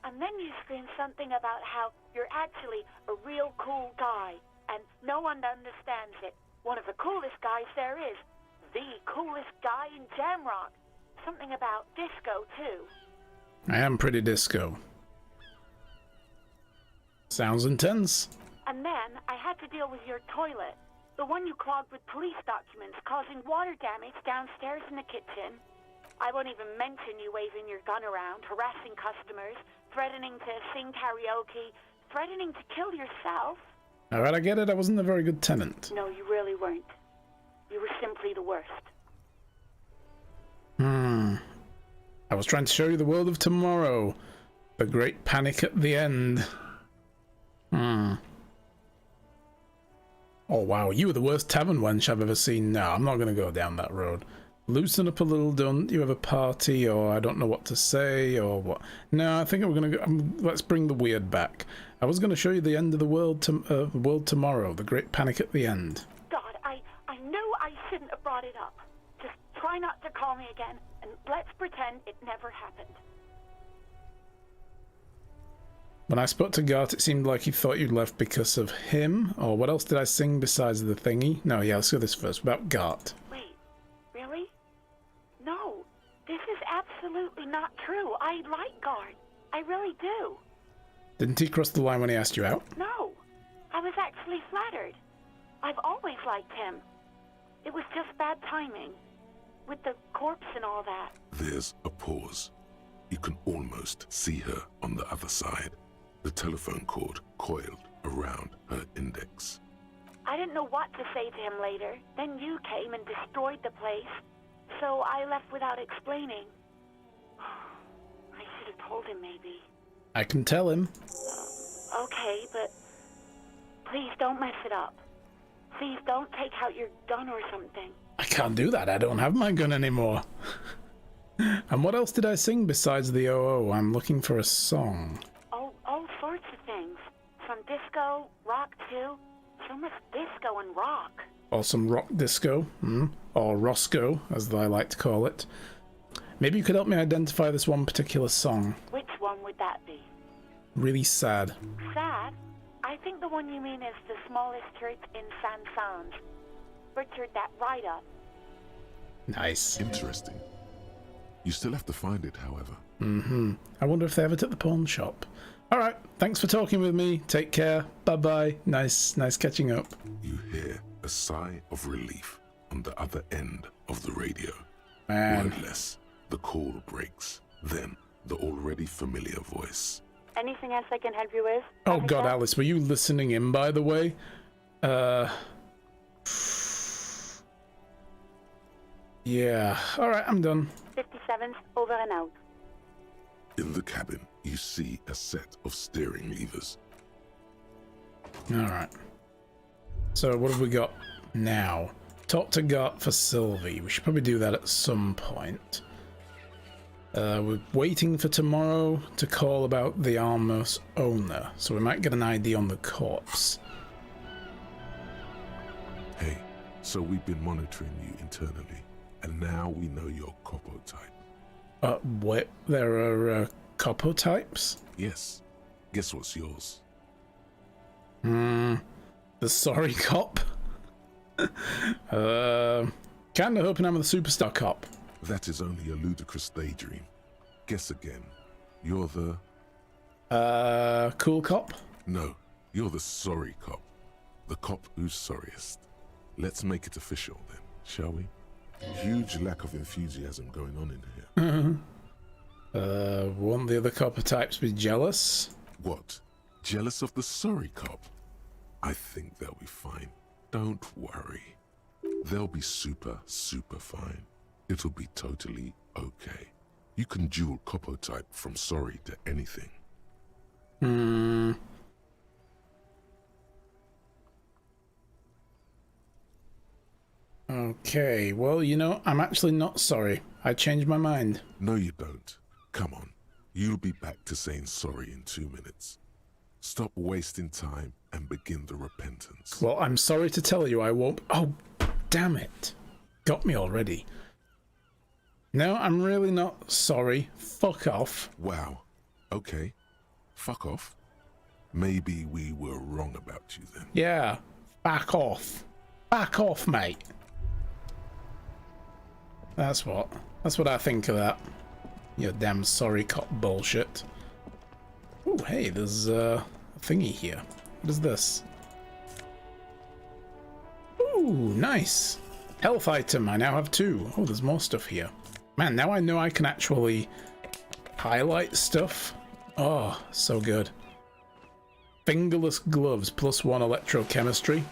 And then you screamed something about how you're actually a real cool guy, and no one understands it. One of the coolest guys there is. The coolest guy in Jamrock. Something about disco, too. I am pretty disco. Sounds intense. And then I had to deal with your toilet. The one you clogged with police documents, causing water damage downstairs in the kitchen. I won't even mention you waving your gun around, harassing customers, threatening to sing karaoke, threatening to kill yourself. Alright, I get it. I wasn't a very good tenant. No, you really weren't. You were simply the worst. I was trying to show you the world of tomorrow. The great panic at the end. Oh wow, you were the worst tavern wench I've ever seen. No, I'm not gonna go down that road. Loosen up a little, don't you have a party, or I don't know what to say, or what? No, I think we're gonna go, let's bring the weird back. I was gonna show you the end of the world tomorrow, the great panic at the end. God, I knew I shouldn't have brought it up. Just try not to call me again, and let's pretend it never happened. When I spoke to Gart, it seemed like he thought you'd left because of him, or what else did I sing besides the thingy? No, yeah, let's go this first, about Gart. Wait, really? No, this is absolutely not true. I like Gart. I really do. Didn't he cross the line when he asked you out? No, I was actually flattered. I've always liked him. It was just bad timing. With the corpse and all that. There's a pause. You can almost see her on the other side. The telephone cord coiled around her index. I didn't know what to say to him later. Then you came and destroyed the place. So I left without explaining. I should have told him, maybe. I can tell him. Okay, but please don't mess it up. Please don't take out your gun or something. I can't do that. I don't have my gun anymore. And what else did I sing besides the OO? I'm looking for a song. All sorts of things. From disco, rock too. So much disco and rock. Or some rock disco, or Roscoe, as I like to call it. Maybe you could help me identify this one particular song. Which one would that be? Really sad. Sad? I think the one you mean is the smallest church in Saint-Saëns. Richard, that right up. Nice. Interesting. You still have to find it, however. I wonder if they have it at the pawn shop. Alright, thanks for talking with me. Take care. Bye-bye. Nice catching up. You hear a sigh of relief on the other end of the radio. Man. Wordless, the call breaks. Then, the already familiar voice. Anything else I can help you with? Oh god, Alice, were you listening in, by the way? Yeah. Alright, I'm done. 57th, over and out. In the cabin, you see a set of steering levers. Alright. So what have we got now? Talk to Gart for Sylvie. We should probably do that at some point. We're waiting for tomorrow to call about the armor's owner, so we might get an ID on the corpse. Hey, so we've been monitoring you internally, and now we know your Copo type. What? There are, Copo types? Yes. Guess what's yours? The sorry cop? Kinda hoping I'm the superstar cop. That is only a ludicrous daydream. Guess again. You're the... Cool cop? No, you're the sorry cop. The cop who's sorriest. Let's make it official then, shall we? Huge lack of enthusiasm going on in here. Won't the other copper types be jealous? What? Jealous of the sorry cop? I think they'll be fine. Don't worry. They'll be super fine. It'll be totally okay. You can dual Copo type from sorry to anything. Okay, well, you know, I'm actually not sorry. I changed my mind. No, you don't. Come on. You'll be back to saying sorry in 2 minutes. Stop wasting time and begin the repentance. Well, I'm sorry to tell you I won't... Oh, damn it. Got me already. No, I'm really not sorry. Fuck off. Wow. Okay. Fuck off. Maybe we were wrong about you then. Yeah, back off. Back off, mate. That's what I think of that. Your damn sorry cop bullshit. Oh, hey, there's a thingy here. What is this? Ooh, nice. Health item, I now have 2. Oh, there's more stuff here. Man, now I know I can actually highlight stuff. Oh, so good. Fingerless gloves, +1 electrochemistry.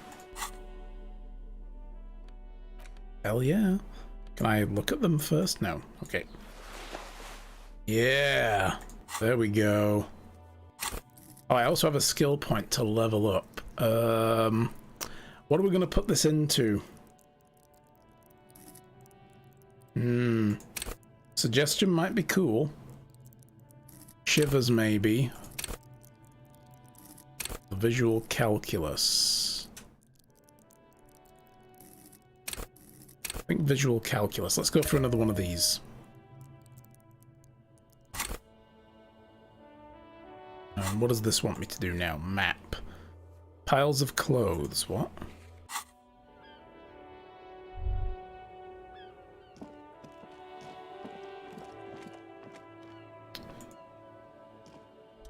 Hell yeah. Can I look at them first? No. Okay. Yeah. There we go. Oh, I also have a skill point to level up. What are we going to put this into? Suggestion might be cool. Shivers, maybe. Visual calculus. I think visual calculus. Let's go for another one of these. What does this want me to do now? Map. Piles of clothes. What?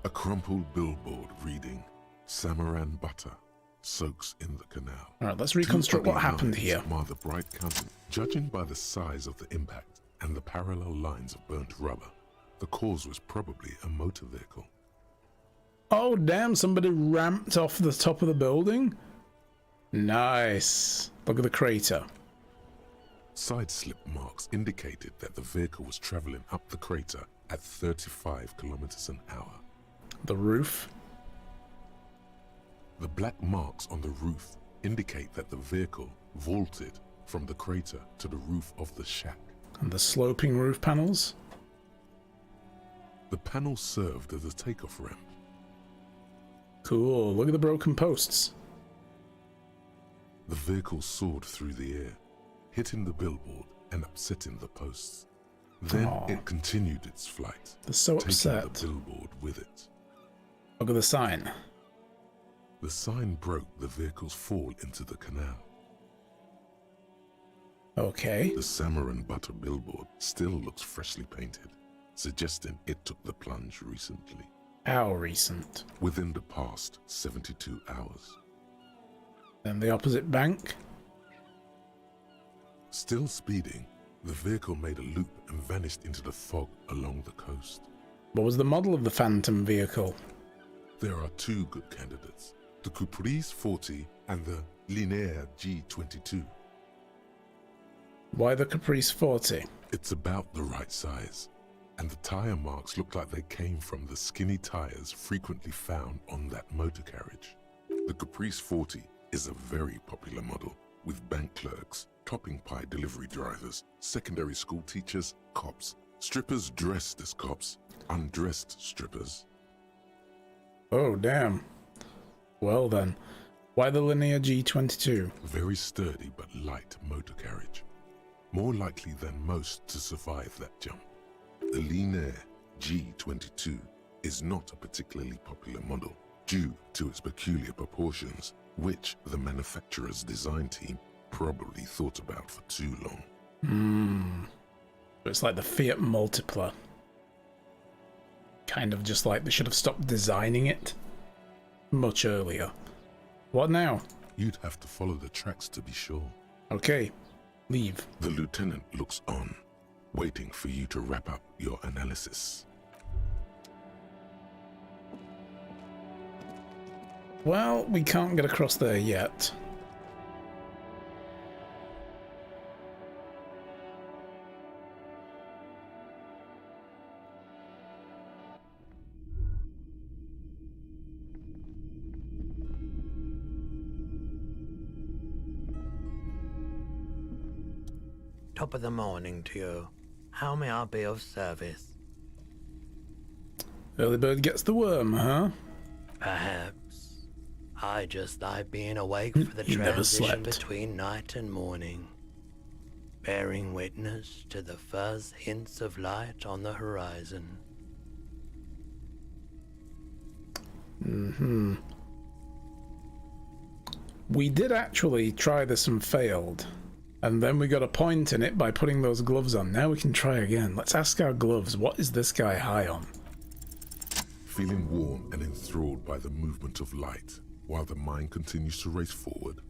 A crumpled billboard reading, Samaran butter soaks in the canal. Alright, let's reconstruct what happened here. Mar the bright countenance. Judging by the size of the impact and the parallel lines of burnt rubber, the cause was probably a motor vehicle. Oh damn, somebody ramped off the top of the building? Nice. Look at the crater. Side slip marks indicated that the vehicle was traveling up the crater at 35 kilometers an hour. The roof. The black marks on the roof indicate that the vehicle vaulted from the crater to the roof of the shack. And the sloping roof panels. The panel served as a takeoff ramp. Cool, look at the broken posts. The vehicle soared through the air, hitting the billboard and upsetting the posts. Then it continued its flight, They're so taking upset. the billboard with it. Look at the sign. The sign broke the vehicle's fall into the canal. Okay. The Samaran butter billboard still looks freshly painted, suggesting it took the plunge recently. How recent? Within the past 72 hours. Then the opposite bank. Still speeding, the vehicle made a loop and vanished into the fog along the coast. What was the model of the phantom vehicle? There are two good candidates, the Caprice 40 and the Linear G22. Why the Caprice 40? It's about the right size, and the tire marks look like they came from the skinny tires frequently found on that motor carriage. The Caprice 40 is a very popular model, with bank clerks, topping pie delivery drivers, secondary school teachers, cops, strippers dressed as cops, undressed strippers. Oh, damn. Well then, why the Linear G22? Very sturdy but light motor carriage. More likely than most to survive that jump. The Linear G22 is not a particularly popular model due to its peculiar proportions, which the manufacturer's design team probably thought about for too long. It's like the Fiat Multipla. Kind of just like they should have stopped designing it much earlier. What now? You'd have to follow the tracks to be sure. Okay, leave. The lieutenant looks on, waiting for you to wrap up your analysis. Well, we can't get across there yet. Top of the morning to you. How may I be of service? Early bird gets the worm, huh? Perhaps. I just like being awake for the You never transition slept. between night and morning, bearing witness to the first hints of light on the horizon. We did actually try this and failed. And then we got a point in it by putting those gloves on. Now we can try again. Let's ask our gloves, what is this guy high on? Feeling warm and enthralled by the movement of light, while the mind continues to race forward.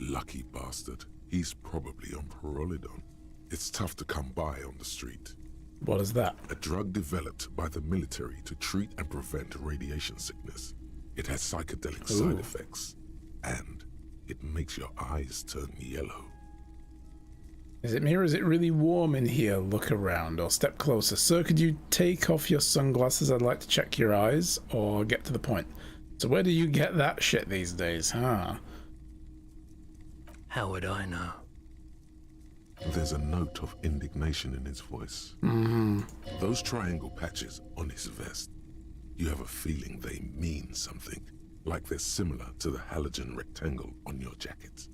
Lucky bastard, he's probably on Pyrrolidon. It's tough to come by on the street. What is that? A drug developed by the military to treat and prevent radiation sickness. It has psychedelic side effects, and it makes your eyes turn yellow. Is it me or is it really warm in here? Look around or step closer. Sir, could you take off your sunglasses? I'd like to check your eyes or get to the point. So where do you get that shit these days, huh? How would I know? There's a note of indignation in his voice. Those triangle patches on his vest, you have a feeling they mean something, like they're similar to the halogen rectangle on your jacket.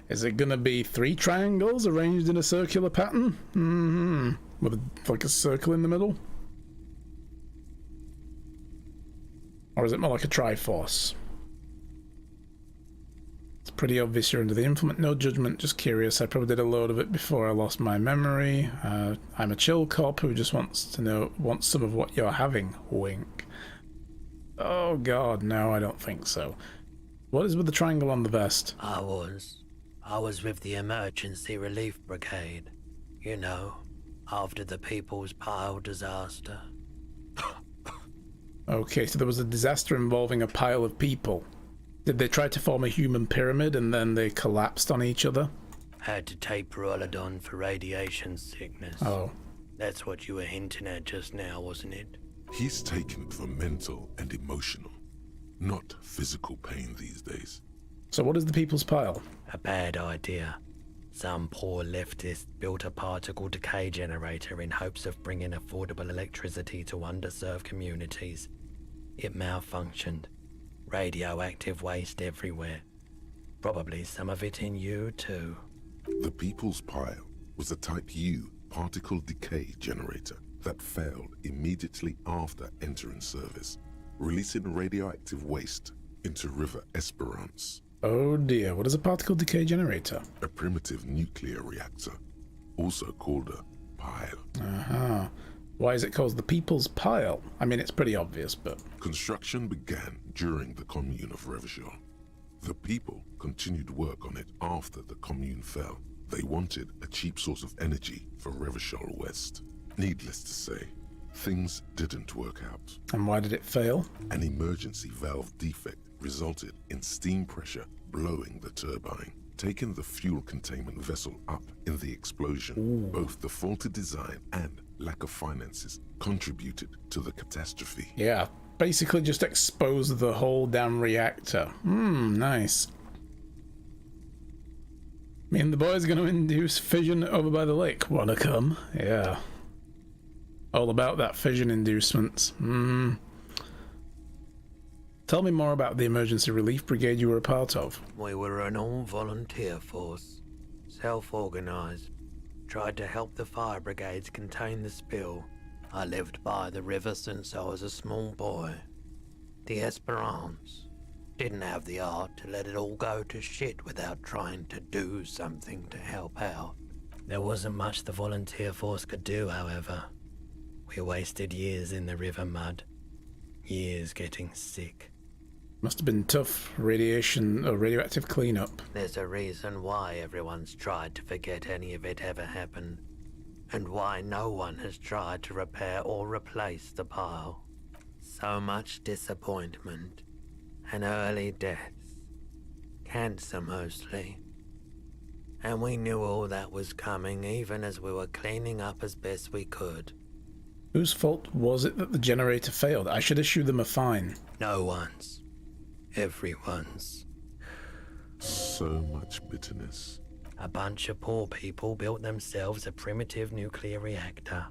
Is it gonna be 3 triangles arranged in a circular pattern? With like a circle in the middle? Or is it more like a triforce? It's pretty obvious you're under the influence. No judgment, just curious. I probably did a load of it before I lost my memory. I'm a chill cop who just wants some of what you're having. Wink. Oh god, no, I don't think so. What is with the triangle on the vest? I was with the Emergency Relief Brigade. You know, after the People's Pile disaster. Okay, so there was a disaster involving a pile of people. Did they try to form a human pyramid and then they collapsed on each other? Had to take Perolidon for radiation sickness. Oh. That's what you were hinting at just now, wasn't it? He's taken it for mental and emotional, not physical pain these days. So what is the People's Pile? A bad idea. Some poor leftist built a particle decay generator in hopes of bringing affordable electricity to underserved communities. It malfunctioned. Radioactive waste everywhere. Probably some of it in you, too. The People's Pile was a Type U particle decay generator that failed immediately after entering service, releasing radioactive waste into River Esperance. Oh dear, what is a particle decay generator? A primitive nuclear reactor, also called a pile. Why is it called the People's Pile? I mean, it's pretty obvious, but... Construction began during the Commune of Revachol. The people continued work on it after the Commune fell. They wanted a cheap source of energy for Revachol West. Needless to say, things didn't work out. And why did it fail? An emergency valve defect resulted in steam pressure blowing the turbine, taking the fuel containment vessel up in the explosion. Both the faulty design and lack of finances contributed to the catastrophe. Yeah, basically just exposed the whole damn reactor. Nice. Me and the boys are going to induce fission over by the lake. Wanna come? Yeah. All about that fission inducements. Tell me more about the Emergency Relief Brigade you were a part of. We were an all-volunteer force, self-organized. Tried to help the fire brigades contain the spill. I lived by the river since I was a small boy. The Esperance didn't have the art to let it all go to shit without trying to do something to help out. There wasn't much the volunteer force could do, however. We wasted years in the river mud. Years getting sick. Must have been tough radioactive cleanup. There's a reason why everyone's tried to forget any of it ever happened, and why no one has tried to repair or replace the pile. So much disappointment, and early deaths. Cancer mostly. And we knew all that was coming even as we were cleaning up as best we could. Whose fault was it that the generator failed? I should issue them a fine. No one's. Everyone's. So much bitterness. A bunch of poor people built themselves a primitive nuclear reactor,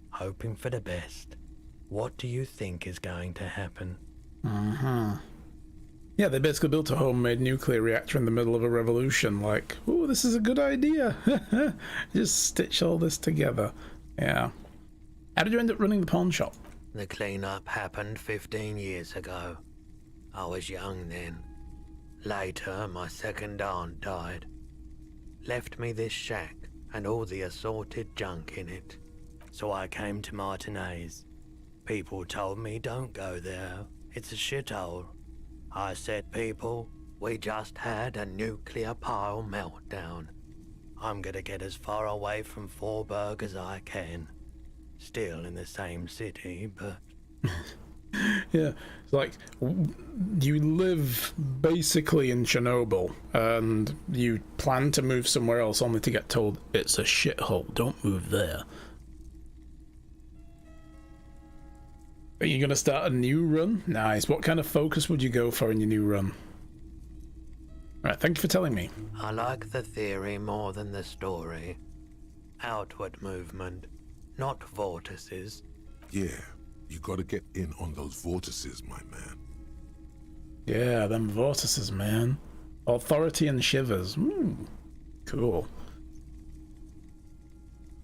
hoping for the best. What do you think is going to happen? Yeah, they basically built a homemade nuclear reactor in the middle of a revolution, like, ooh, this is a good idea. Just stitch all this together. Yeah. How did you end up running the pawn shop? The cleanup happened 15 years ago. I was young then. Later, my second aunt died. Left me this shack and all the assorted junk in it. So I came to Martinez. People told me don't go there. It's a shithole. I said, people, we just had a nuclear pile meltdown. I'm gonna get as far away from Forburg as I can. Still in the same city, but... Yeah, it's like, you live basically in Chernobyl, and you plan to move somewhere else only to get told, it's a shithole, don't move there. Are you gonna start a new run? Nice. What kind of focus would you go for in your new run? Right, thank you for telling me. I like the theory more than the story. Outward movement, not vortices. Yeah, you gotta get in on those vortices, my man. Yeah, them vortices, man. Authority and shivers. Cool.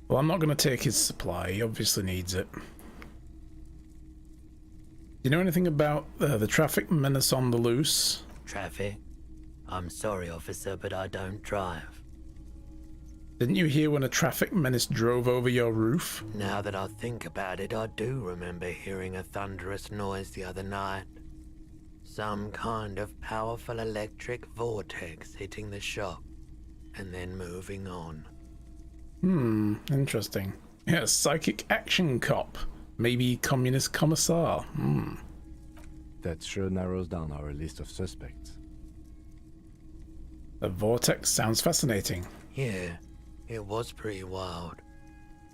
Well, I'm not going to take his supply. He obviously needs it. Do you know anything about the traffic menace on the loose? Traffic? I'm sorry, officer, but I don't drive. Didn't you hear when a traffic menace drove over your roof? Now that I think about it, I do remember hearing a thunderous noise the other night. Some kind of powerful electric vortex hitting the shop, and then moving on. Interesting. Yeah, psychic action cop. Maybe communist commissar. That sure narrows down our list of suspects. The vortex sounds fascinating. Yeah, it was pretty wild.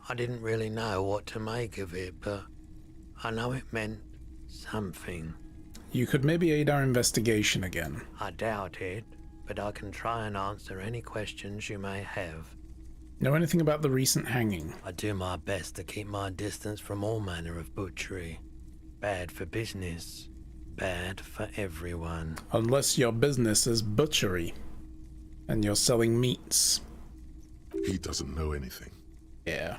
I didn't really know what to make of it, but I know it meant something. You could maybe aid our investigation again. I doubt it, but I can try and answer any questions you may have. Know anything about the recent hanging? I do my best to keep my distance from all manner of butchery. Bad for business, bad for everyone. Unless your business is butchery, and you're selling meats. He doesn't know anything. Yeah.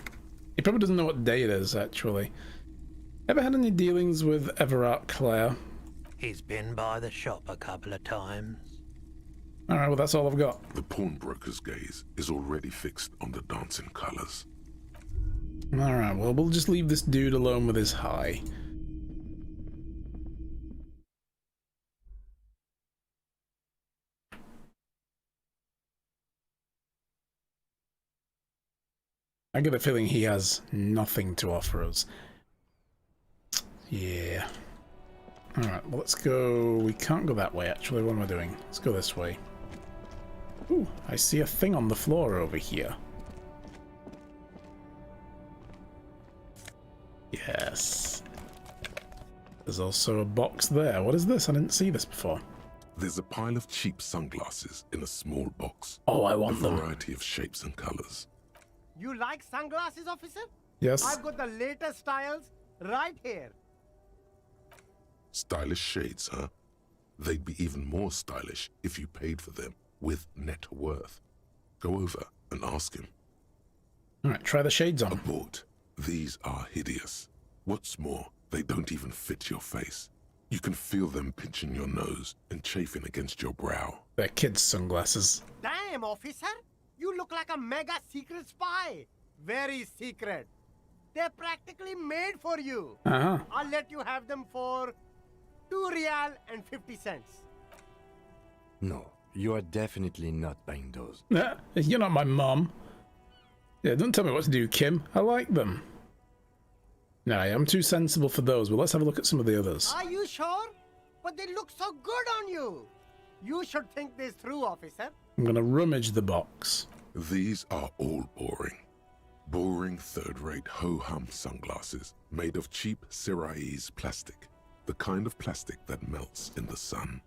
He probably doesn't know what day it is, actually. Ever had any dealings with Everard Clare? He's been by the shop a couple of times. Alright, well that's all I've got. The pawnbroker's gaze is already fixed on the dancing colors. Alright, well we'll just leave this dude alone with his high. I get a feeling he has nothing to offer us. Yeah. Alright, well let's go... We can't go that way actually, what am I doing? Let's go this way. Ooh, I see a thing on the floor over here. Yes. There's also a box there. What is this? I didn't see this before. There's a pile of cheap sunglasses in a small box. Oh, I A want them. variety of shapes and colors. You like sunglasses, officer? Yes. I've got the latest styles right here. Stylish shades, huh? They'd be even more stylish if you paid for them with net worth. Go over and ask him. Alright, try the shades on. Abort. These are hideous. What's more, they don't even fit your face. You can feel them pinching your nose and chafing against your brow. They're kids' sunglasses. Damn, officer. You look like a mega secret spy. Very secret. They're practically made for you. Uh-huh. I'll let you have them for 2 real and 50 cents. No, you are definitely not buying those. Nah, you're not my mom. Yeah, don't tell me what to do, Kim. I like them. Nah, I'm too sensible for those, but let's have a look at some of the others. Are you sure? But they look so good on you. You should think this through, officer. I'm gonna rummage the box. These are all boring. Boring third-rate ho-hum sunglasses made of cheap Syrahese plastic. The kind of plastic that melts in the sun.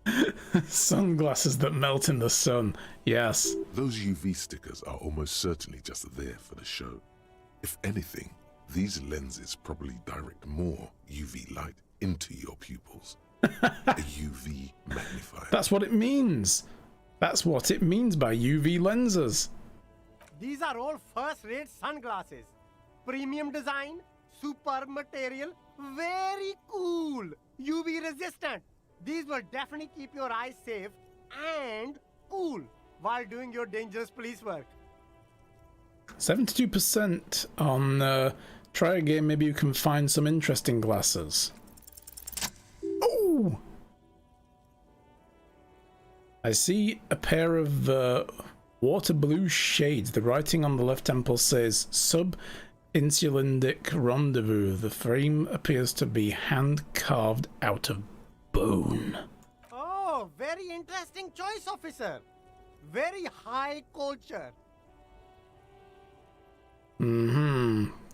Sunglasses that melt in the sun. Yes. Those UV stickers are almost certainly just there for the show. If anything, these lenses probably direct more UV light into your pupils. A UV magnifier. That's what it means. That's what it means by UV lenses. These are all first-rate sunglasses. Premium design, superb material, very cool. UV resistant. These will definitely keep your eyes safe and cool while doing your dangerous police work. 72% on try again, maybe you can find some interesting glasses. Oh! I see a pair of water blue shades. The writing on the left temple says sub-insulindic rendezvous. The frame appears to be hand carved out of bone. Oh, very interesting choice, officer. Very high culture.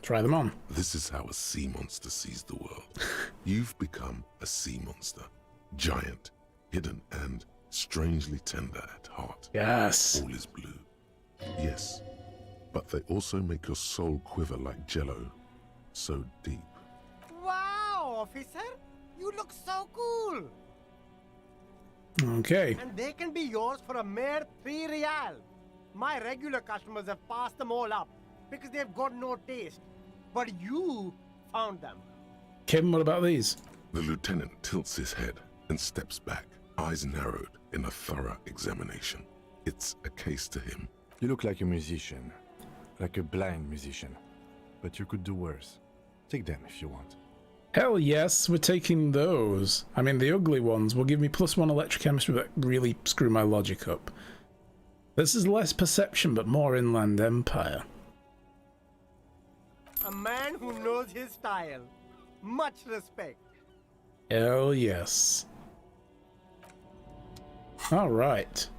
Try them on. This is how a sea monster sees the world. You've become a sea monster. Giant, hidden, and strangely tender at heart. Yes. All is blue. Yes, but they also make your soul quiver like jello, so deep. Wow, officer! You look so cool! Okay. And they can be yours for a mere 3 real. My regular customers have passed them all up because they've got no taste. But you found them. Kim, what about these? The lieutenant tilts his head and steps back, eyes narrowed in a thorough examination. It's a case to him. You look like a musician. Like a blind musician. But you could do worse. Take them if you want. Hell yes, we're taking those. I mean, the ugly ones will give me +1 electrochemistry but really screw my logic up. This is less perception but more Inland Empire. A man who knows his style. Much respect. Hell yes. Alright.